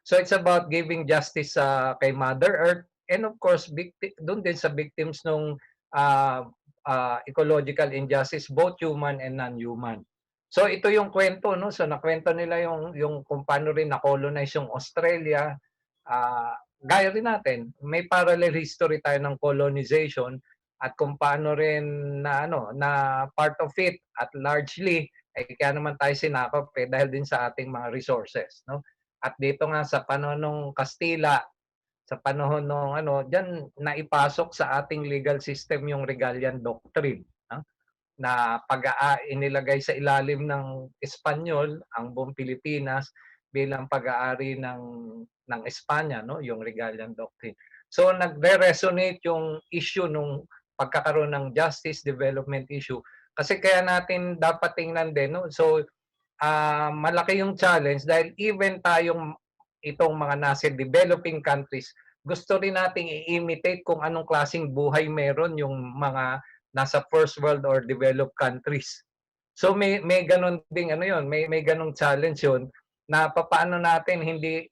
So it's about giving justice kay Mother Earth and of course doon din sa victims ng ecological injustice, both human and non-human. So ito yung kwento, no? So nakwento nila yung kung paano rin na-colonize yung Australia. Gaya rin natin, may parallel history tayo ng colonization at kung paano rin na part of it at largely kaya naman tayo sinakop dahil din sa ating mga resources, no? At dito nga sa panahon ng Kastila, sa panahon ng diyan naipasok sa ating legal system yung Regalian Doctrine, na inilagay sa ilalim ng Espanyol ang buong Pilipinas bilang pag-aari ng Espanya, no, yung Regalian Doctrine. So nagre-resonate yung issue nung pagkakaroon ng justice development issue kasi kaya natin dapat tingnan din, no. So malaki yung challenge dahil even tayong itong mga nasa developing countries, gusto rin nating i-imitate kung anong klaseng buhay meron yung mga nasa first world or developed countries. So may ganun ding may ganung challenge yun na papaano natin hindi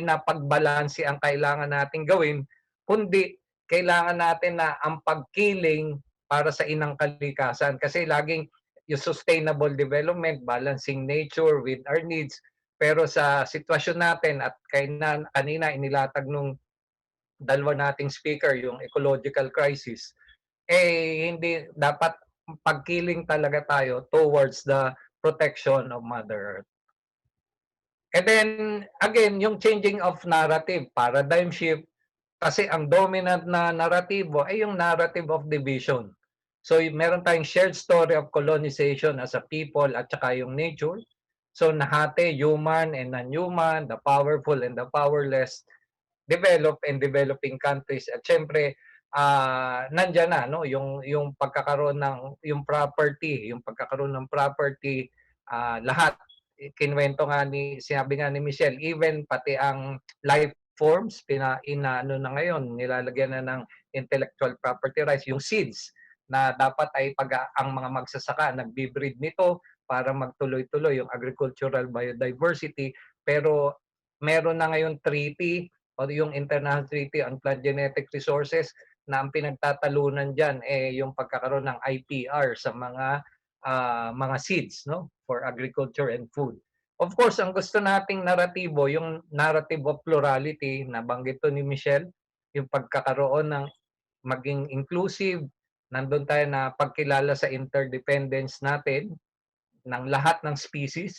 na pagbalanse ang kailangan nating gawin, kundi kailangan natin na ang pagkiling para sa inang kalikasan kasi laging yung sustainable development, balancing nature with our needs. Pero sa sitwasyon natin at kanina inilatag nung dalawa nating speaker, yung ecological crisis, hindi dapat pagkiling talaga tayo towards the protection of Mother Earth. And then, again, yung changing of narrative, paradigm shift, kasi ang dominant na naratibo ay yung narrative of division. So, meron tayong shared story of colonization as a people at saka yung nature. So, nahati human and non-human, the powerful and the powerless, developed and developing countries. At syempre, nandiyan na yung pagkakaroon ng yung pagkakaroon ng property, lahat kinwento nga sinabi nga ni Michelle, even pati ang life forms inaano na ngayon, nilalagyan na ng intellectual property rights, yung seeds na dapat ay ang mga magsasaka nagbi-breed nito para magtuloy-tuloy yung agricultural biodiversity, pero meron na ngayon treaty o yung International Treaty on Plant Genetic Resources na ang pinagtatalunan diyan yung pagkakaroon ng IPR sa mga seeds, no, for agriculture and food. Of course, ang gusto nating naratibo, yung narrative of plurality, nabanggit to ni Michelle, yung pagkakaroon ng maging inclusive, nandun tayo na pagkilala sa interdependence natin ng lahat ng species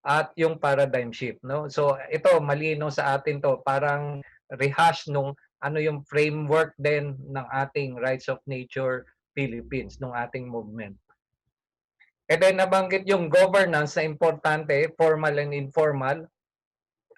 at yung paradigm shift, no? So ito malino sa atin to, parang rehash nung yung framework din ng ating Rights of Nature Philippines, nung ating movement. And then nabanggit yung governance na importante, formal and informal.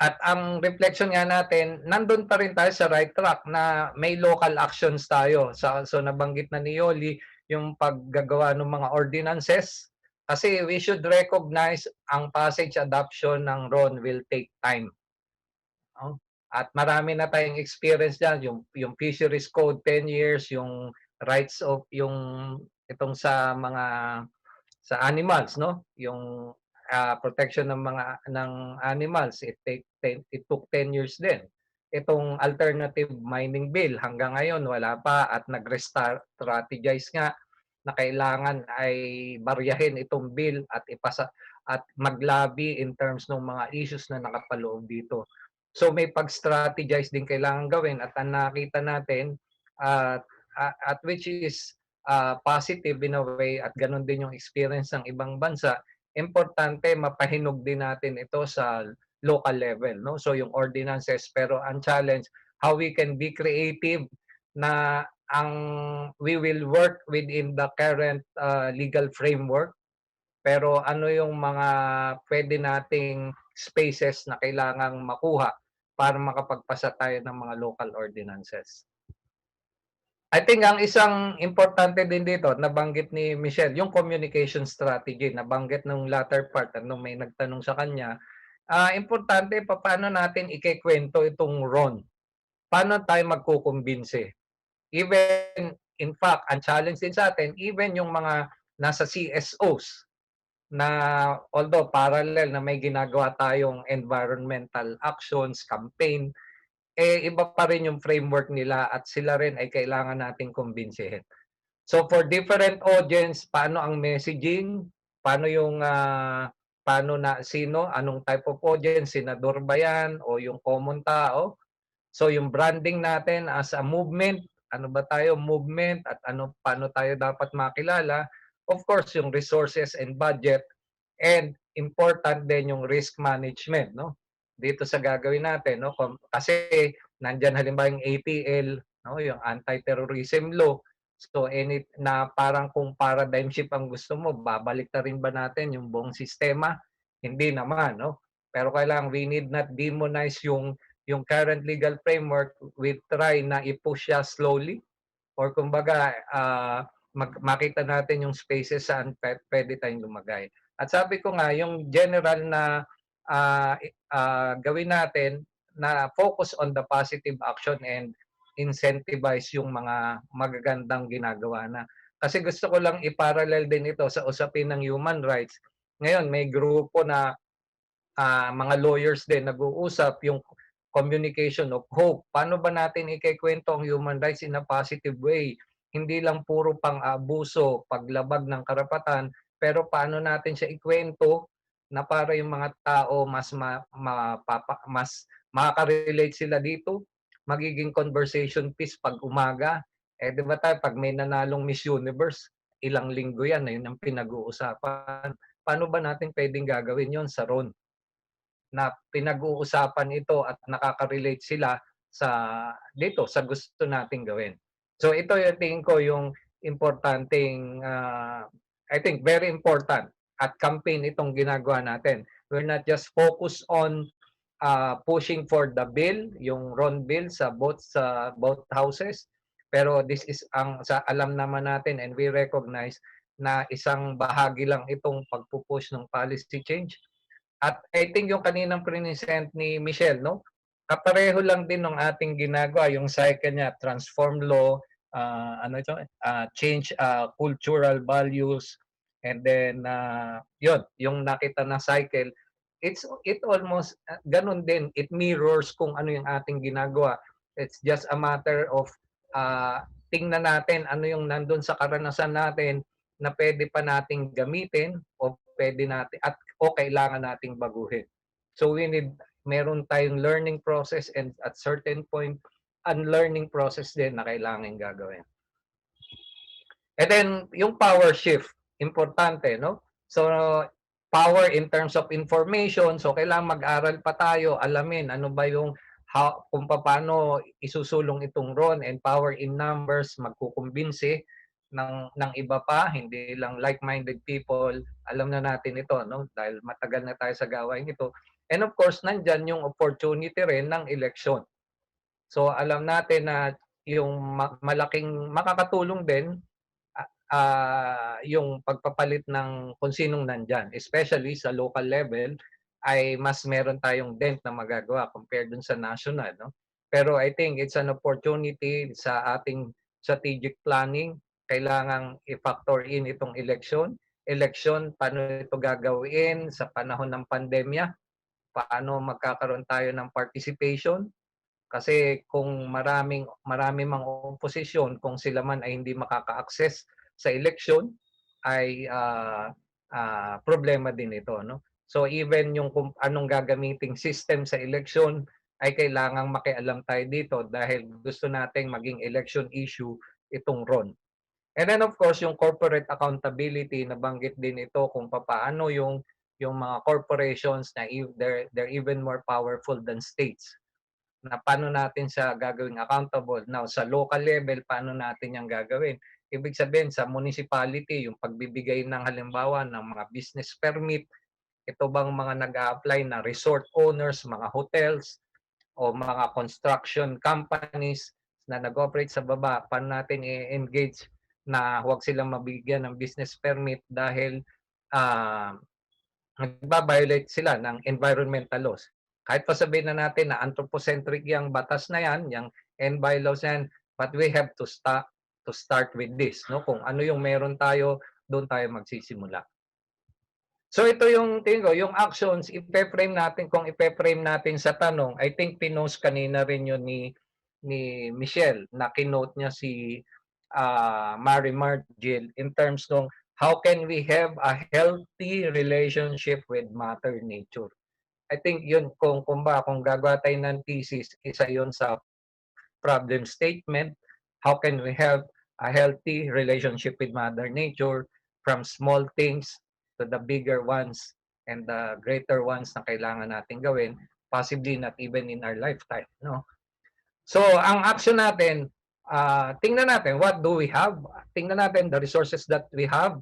At ang reflection nga natin, nandun pa rin tayo sa right track na may local actions tayo. So nabanggit na ni Yoli yung paggagawa ng mga ordinances. Kasi we should recognize ang passage adoption ng RON will take time. At marami na tayong experience dyan. Yung Fisheries Code 10 years, yung rights of itong sa animals, no? Yung protection ng animals, it took 10 years din. Itong alternative mining bill hanggang ngayon wala pa at nag-strategize nga na kailangan ay baryahin itong bill at ipasa at mag-lobby in terms ng mga issues na nakapaloob dito. So may pag-strategize din kailangan gawin at ang nakita natin at which is positive in a way at ganun din yung experience ng ibang bansa, importante mapahinog din natin ito sa local level, no? So yung ordinances, pero ang challenge how we can be creative na we will work within the current legal framework, pero ano yung mga pwede nating spaces na kailangang makuha para makapagpasa tayo ng mga local ordinances. I think ang isang importante din dito, nabanggit ni Michelle, yung communication strategy, nabanggit nung latter part, nung may nagtanong sa kanya, importante paano natin ikikwento itong RON. Paano tayo magkukumbinse? Even, in fact, ang challenge din sa atin, even yung mga nasa CSOs, na although parallel na may ginagawa tayong environmental actions, campaign, iba pa rin yung framework nila at sila rin ay kailangan nating kumbinsihin. So for different audience, paano ang messaging? Paano yung anong type of audience, senador ba yan o yung common tao? So yung branding natin as a movement, ano ba tayo movement at paano tayo dapat makilala? Of course, yung resources and budget, and important din yung risk management, no? dito sa gagawin natin, no? Kasi nandyan halimbawa yung ATL, no, yung anti-terrorism law. So na parang kung paradigm shift ang gusto mo, babalik na rin ba natin yung buong sistema? Hindi naman, no? Pero kailangan we need not demonize yung current legal framework. We try na i-push siya slowly, or kumbaga makita natin yung spaces saan pwede tayong lumagay. At sabi ko nga, yung general na gawin natin na focus on the positive action and incentivize yung mga magagandang ginagawa na. Kasi gusto ko lang iparallel din ito sa usapin ng human rights. Ngayon, may grupo na mga lawyers din nag-uusap yung communication of hope. Paano ba natin ikikwento ang human rights in a positive way? Hindi lang puro pang-abuso, paglabag ng karapatan, pero paano natin siya ikwento na para yung mga tao mas makaka-relate sila dito, magiging conversation piece pag umaga. Di ba tayo, pag may nanalong Miss Universe, ilang linggo yan, yun ang pinag-uusapan. Paano ba natin pwedeng gagawin yon sa RON? Na pinag-uusapan ito at nakaka-relate sila dito sa gusto nating gawin. So ito yung tingin ko yung importanteng I think very important at campaign itong ginagawa natin. We're not just focused on pushing for the bill, yung RON bill sa both houses, pero this is alam naman natin and we recognize na isang bahagi lang itong pagpupush ng policy change. At I think yung kaninang present ni Michelle, no? Kapareho lang din ng ating ginagawa, yung cycle niya, transform law, change cultural values, and then yun, yung nakita na cycle, it almost ganun din, it mirrors kung ano yung ating ginagawa. It's just a matter of tingnan natin ano yung nandun sa karanasan natin na pwede pa nating gamitin o pwede natin o kailangan nating baguhin. So meron tayong learning process and at certain point unlearning process din na kailangan gagawin. And then yung power shift, importante, no? So power in terms of information, so kailangan mag-aral pa tayo, alamin ano ba yung kung paano isusulong itong RON, and power in numbers, magkukumbinsi ng iba pa, hindi lang like-minded people. Alam na natin ito, no? Dahil matagal na tayo sa gawain ito. And of course, nandyan yung opportunity rin ng election. So alam natin na yung malaking makakatulong din yung pagpapalit ng kung sinong nandyan, especially sa local level, ay mas meron tayong dent na magagawa compared dun sa national, no? Pero I think it's an opportunity sa ating strategic planning. Kailangang i-factor in itong election. Election, paano ito gagawin sa panahon ng pandemya? Paano magkakaroon tayo ng participation? Kasi kung marami mang oposisyon, kung sila man ay hindi makaka-access sa election, ay problema din ito, no? So even yung kung anong gagamiting system sa election, ay kailangang makialam tayo dito dahil gusto nating maging election issue itong RON. And then of course, yung corporate accountability, nabanggit din ito kung paano yung mga corporations na they're even more powerful than states. Na paano natin siya gagawing accountable. Now, sa local level, paano natin yung gagawin? Ibig sabihin, sa municipality, yung pagbibigay ng halimbawa ng mga business permit, ito bang mga nag-a-apply na resort owners, mga hotels, o mga construction companies na nag-operate sa baba, paano natin i-engage na huwag silang mabigyan ng business permit dahil nagba-violate sila ng environmental laws. Kahit pa sabihin na natin na anthropocentric yung batas na yan, yung envi laws yan, but we have to start with this, no? Kung ano yung meron tayo, doon tayo magsisimula. So ito yung tingin ko, yung actions, ipe-frame natin, kung ipe-frame natin sa tanong, I think pinost kanina rin yun ni Michelle, na kinote niya si Mary Margil in terms ng how can we have a healthy relationship with Mother Nature. I think yun, kung gagawa tayo ng thesis, isa yun sa problem statement. How can we have a healthy relationship with Mother Nature from small things to the bigger ones and the greater ones na kailangan natin gawin possibly not even in our lifetime, no? So ang action natin, tingnan natin what do we have, tingnan natin the resources that we have,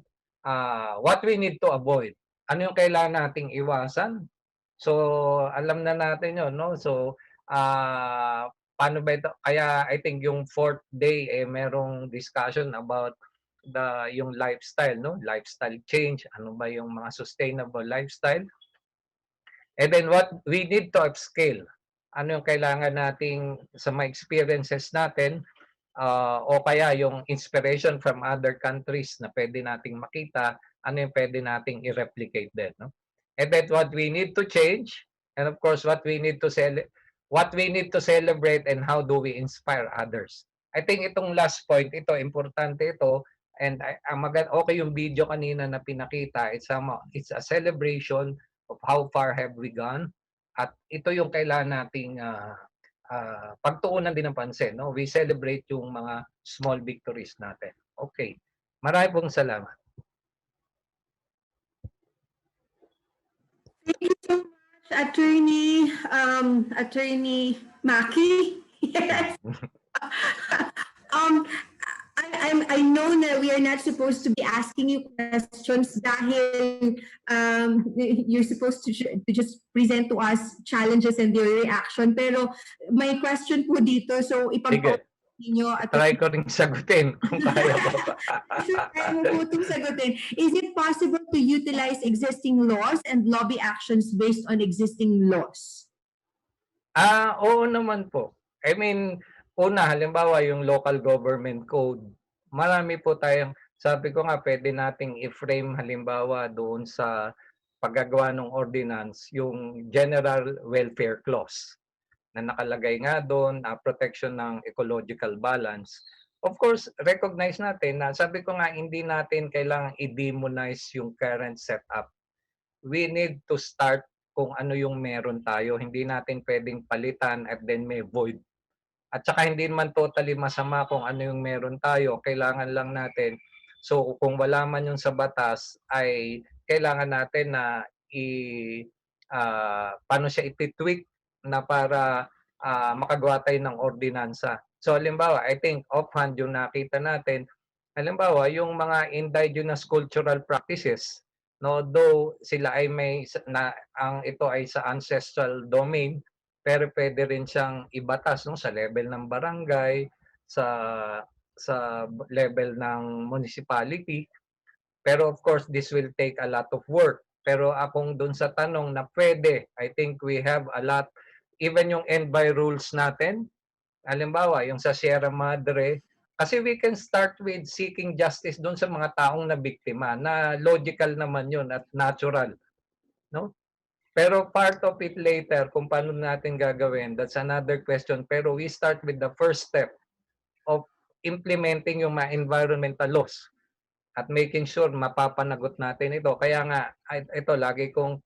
what we need to avoid, ano yung kailangan nating iwasan. So alam na natin yun, no? So paano ba ito? Kaya I think yung 4th day merong discussion about yung lifestyle, no? Lifestyle change, ano ba yung mga sustainable lifestyle. And then what we need to upscale. Ano yung kailangan nating sa mga experiences natin, o kaya yung inspiration from other countries na pwede nating makita, ano yung pwede nating i-replicate din, no? And then what we need to change, and of course what we need to celebrate, and how do we inspire others. I think itong last point, ito importante ito, and okay yung video kanina na pinakita, it's a celebration of how far have we gone, at ito yung kailangan nating pagtuunan din ng pansin, no? We celebrate yung mga small victories natin. Okay. Marami pong salamat. Thank you so much, Attorney Maki. Yes. I know that we are not supposed to be asking you questions dahil you're supposed to just present to us challenges and their reaction. Pero may question po dito, so ipag-open niyo. Try ko rin sagutin kung kaya ko pa. Try mo po itong sagutin. Is it possible to utilize existing laws and lobby actions based on existing laws? Oo naman po. I mean, una, halimbawa yung local government code, marami po tayong, sabi ko nga, pwede nating i-frame halimbawa doon sa paggagawa ng ordinance, yung general welfare clause na nakalagay nga doon, protection ng ecological balance. Of course, recognize natin na, sabi ko nga, hindi natin kailangang i-demonize yung current setup. We need to start kung ano yung meron tayo. Hindi natin pwedeng palitan at then may void. At saka hindi naman totally masama kung ano yung meron tayo. Kailangan lang natin, so kung wala man yung sa batas, ay kailangan natin na paano siya iti-tweak na para makagawa tayo ng ordinansa. So halimbawa, I think offhand yung nakita natin, halimbawa yung mga indigenous cultural practices, no, though sila ay ito ay sa ancestral domain, pero pwede rin siyang ibatas, no, sa level ng barangay, sa level ng municipality. Pero of course, this will take a lot of work. Pero akong dun sa tanong na pwede, I think we have a lot, even yung envy rules natin, halimbawa yung sa Sierra Madre, kasi we can start with seeking justice dun sa mga taong na biktima, na logical naman yun at natural, no? Pero part of it later, kung paano natin gagawin, that's another question. Pero we start with the first step of implementing yung mga environmental laws at making sure mapapanagot natin ito. Kaya nga, ito, lagi kong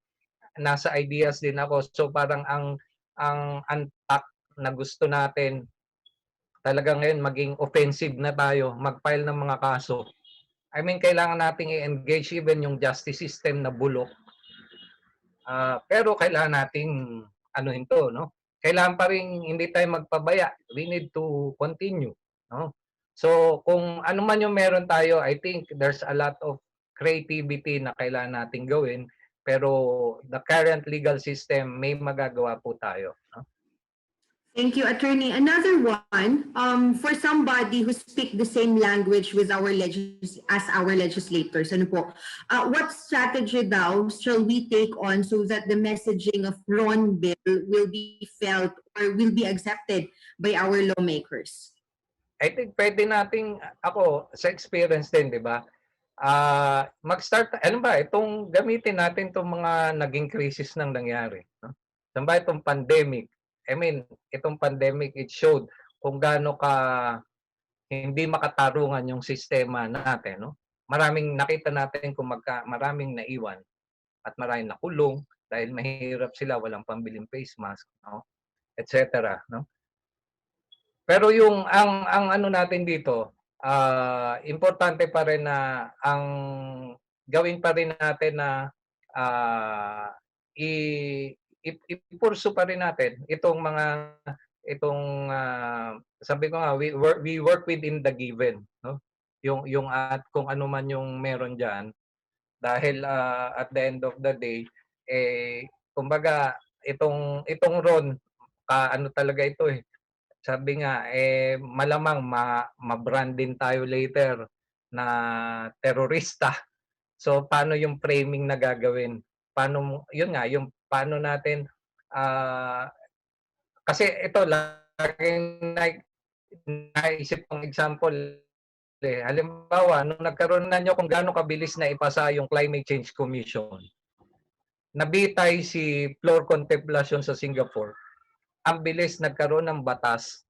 nasa ideas din ako. So parang ang unpack na gusto natin, talaga ngayon maging offensive na tayo, mag-file ng mga kaso. I mean, kailangan nating i-engage even yung justice system na bulok. Pero kailangan nating anuhin to, no? Kailangan pa rin hindi tayo magpabaya. We need to continue, no? So kung ano man yung meron tayo, I think there's a lot of creativity na kailangan nating gawin, pero the current legal system may magagawa po tayo, no? Thank you, Attorney. Another one, for somebody who speak the same language with as our legislators, ano po, what strategy daw shall we take on so that the messaging of Ron Bill will be felt or will be accepted by our lawmakers? I think pwede nating, ako, sa experience din, di ba? Mag-start, ano ba, itong gamitin natin itong mga naging crisis nang nangyari, no? Saan itong pandemic? I mean, itong pandemic, it showed kung gaano ka hindi makatarungan yung sistema natin, no? Maraming nakita natin kung maraming naiwan at maraming nakulong dahil mahirap sila, walang pambiling face mask, no? Etc., no? Pero yung ang ano natin dito, importante pa rin na ang gawin pa rin natin na ipursu pa rin natin itong sabi ko nga, we work within the given, no? Yung at kung ano man yung meron diyan, dahil at the end of the day, kumbaga itong Ron, ano talaga ito eh. Sabi nga, malamang ma-brand din tayo later na terorista. So, paano yung framing na gagawin? Yun nga, yung paano natin, kasi ito, laging naisip kong example, halimbawa, nung nagkaroon na nyo kung gaano kabilis na ipasa yung Climate Change Commission, nabitay si floor contemplation sa Singapore, ang bilis nagkaroon ng batas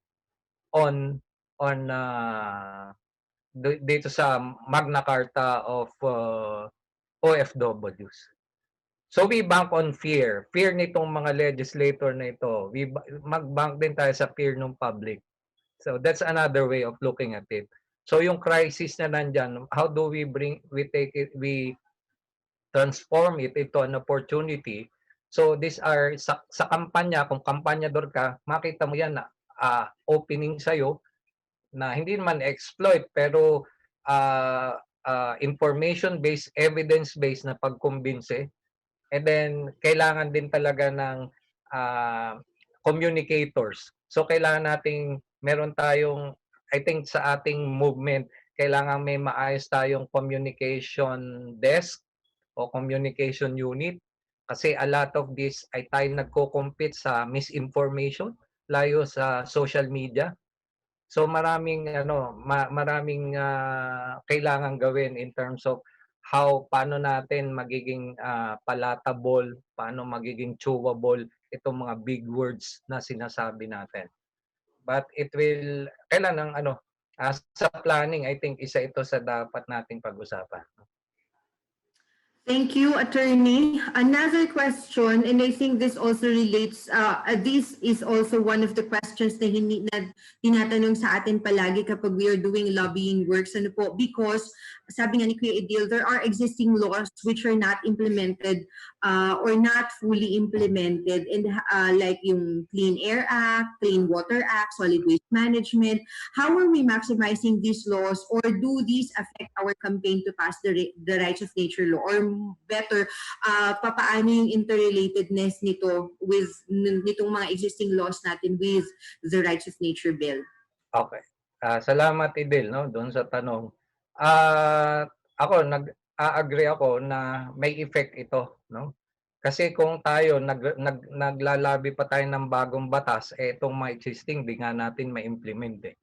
dito sa Magna Carta of OFWs. So we bank on fear nitong mga legislator na ito. Mag-bank din tayo sa fear ng public. So that's another way of looking at it. So yung crisis na nandyan, how do we we transform it into an opportunity? So these are, sa kampanya, kung kampanyador ka, makita mo yan na opening sa'yo na hindi naman exploit, pero information-based, evidence-based na pagkumbinse. And then, kailangan din talaga ng communicators. So, kailangan nating, meron tayong, I think sa ating movement, kailangan may maayos tayong communication desk o communication unit. Kasi a lot of this ay tayo nagko-compete sa misinformation, layo sa social media. So maraming kailangan gawin in terms of paano natin magiging palatable, paano magiging chewable itong mga big words na sinasabi natin. But kailan sa planning, I think isa ito sa dapat nating pag-usapan. Thank you, Attorney. Another question, and I think this also relates, this is also one of the questions na tinatanong sa atin palagi kapag we are doing lobbying works. Ano po? Because, sabi nga ni Kuya Edil, there are existing laws which are not implemented or not fully implemented, and like yung Clean Air Act, Clean Water Act, Solid Waste Management. How are we maximizing these laws, or do these affect our campaign to pass the rights of nature law? Or better, papaano yung interrelatedness nitong mga existing laws natin with the rights of nature bill? Okay. Salamat, Idil, no, doon sa tanong. Ako, nag-agree ako na may effect ito, no? Kasi kung tayo naglalabi pa tayo ng bagong batas, itong mga existing, di nga natin ma-implement eh.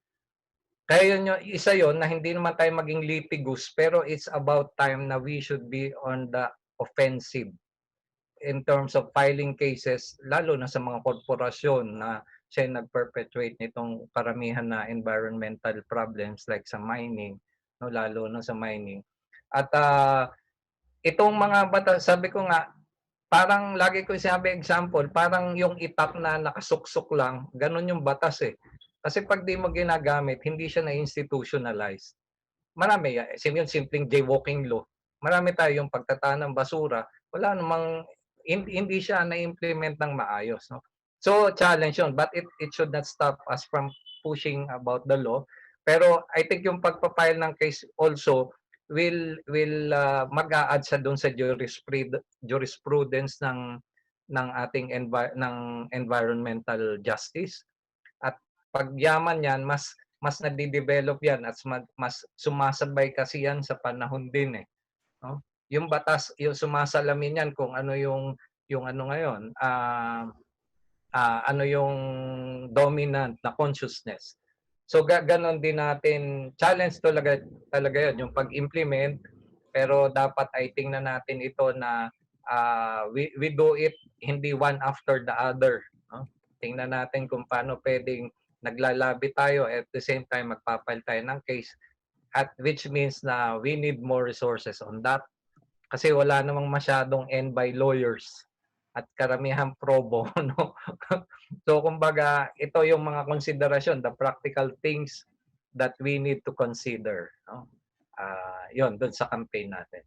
Kaya isa yon na hindi naman tayo maging litigus, pero it's about time na we should be on the offensive in terms of filing cases, lalo na sa mga korporasyon na siya nag-perpetuate nitong karamihan na environmental problems like sa mining, no, lalo na sa mining. At itong mga batas, sabi ko nga, parang lagi ko sinabi example, parang yung itak na nakasuksok lang, ganun yung batas eh. Kasi pag di mo ginagamit, hindi siya na-institutionalize. Marami, yung simpleng jaywalking law. Marami tayo yung pagtataan ng basura. Wala namang, hindi siya na-implement ng maayos. No? So, challenge yun. But it should not stop us from pushing about the law. Pero I think yung pagpapile ng case also will mag-a-add sa doon sa jurisprudence ng ating environmental justice. At pagyaman yan, mas nade-develop yan at mas sumasabay kasi yan sa panahon din eh. No? Yung batas, yung sumasalamin yan kung ano yung ano ngayon, ano yung dominant na consciousness. So ganon din natin, challenge talaga yun, yung pag-implement, pero dapat ay tingnan natin ito na we do it hindi one after the other. No? Tingnan natin kung paano pwedeng naglalabi tayo at the same time magpapile tayo ng case, at which means na we need more resources on that kasi wala namang masyadong end by lawyers at karamihan pro bono. So kumbaga ito yung mga konsiderasyon, the practical things that we need to consider, no? Yun doon sa campaign natin.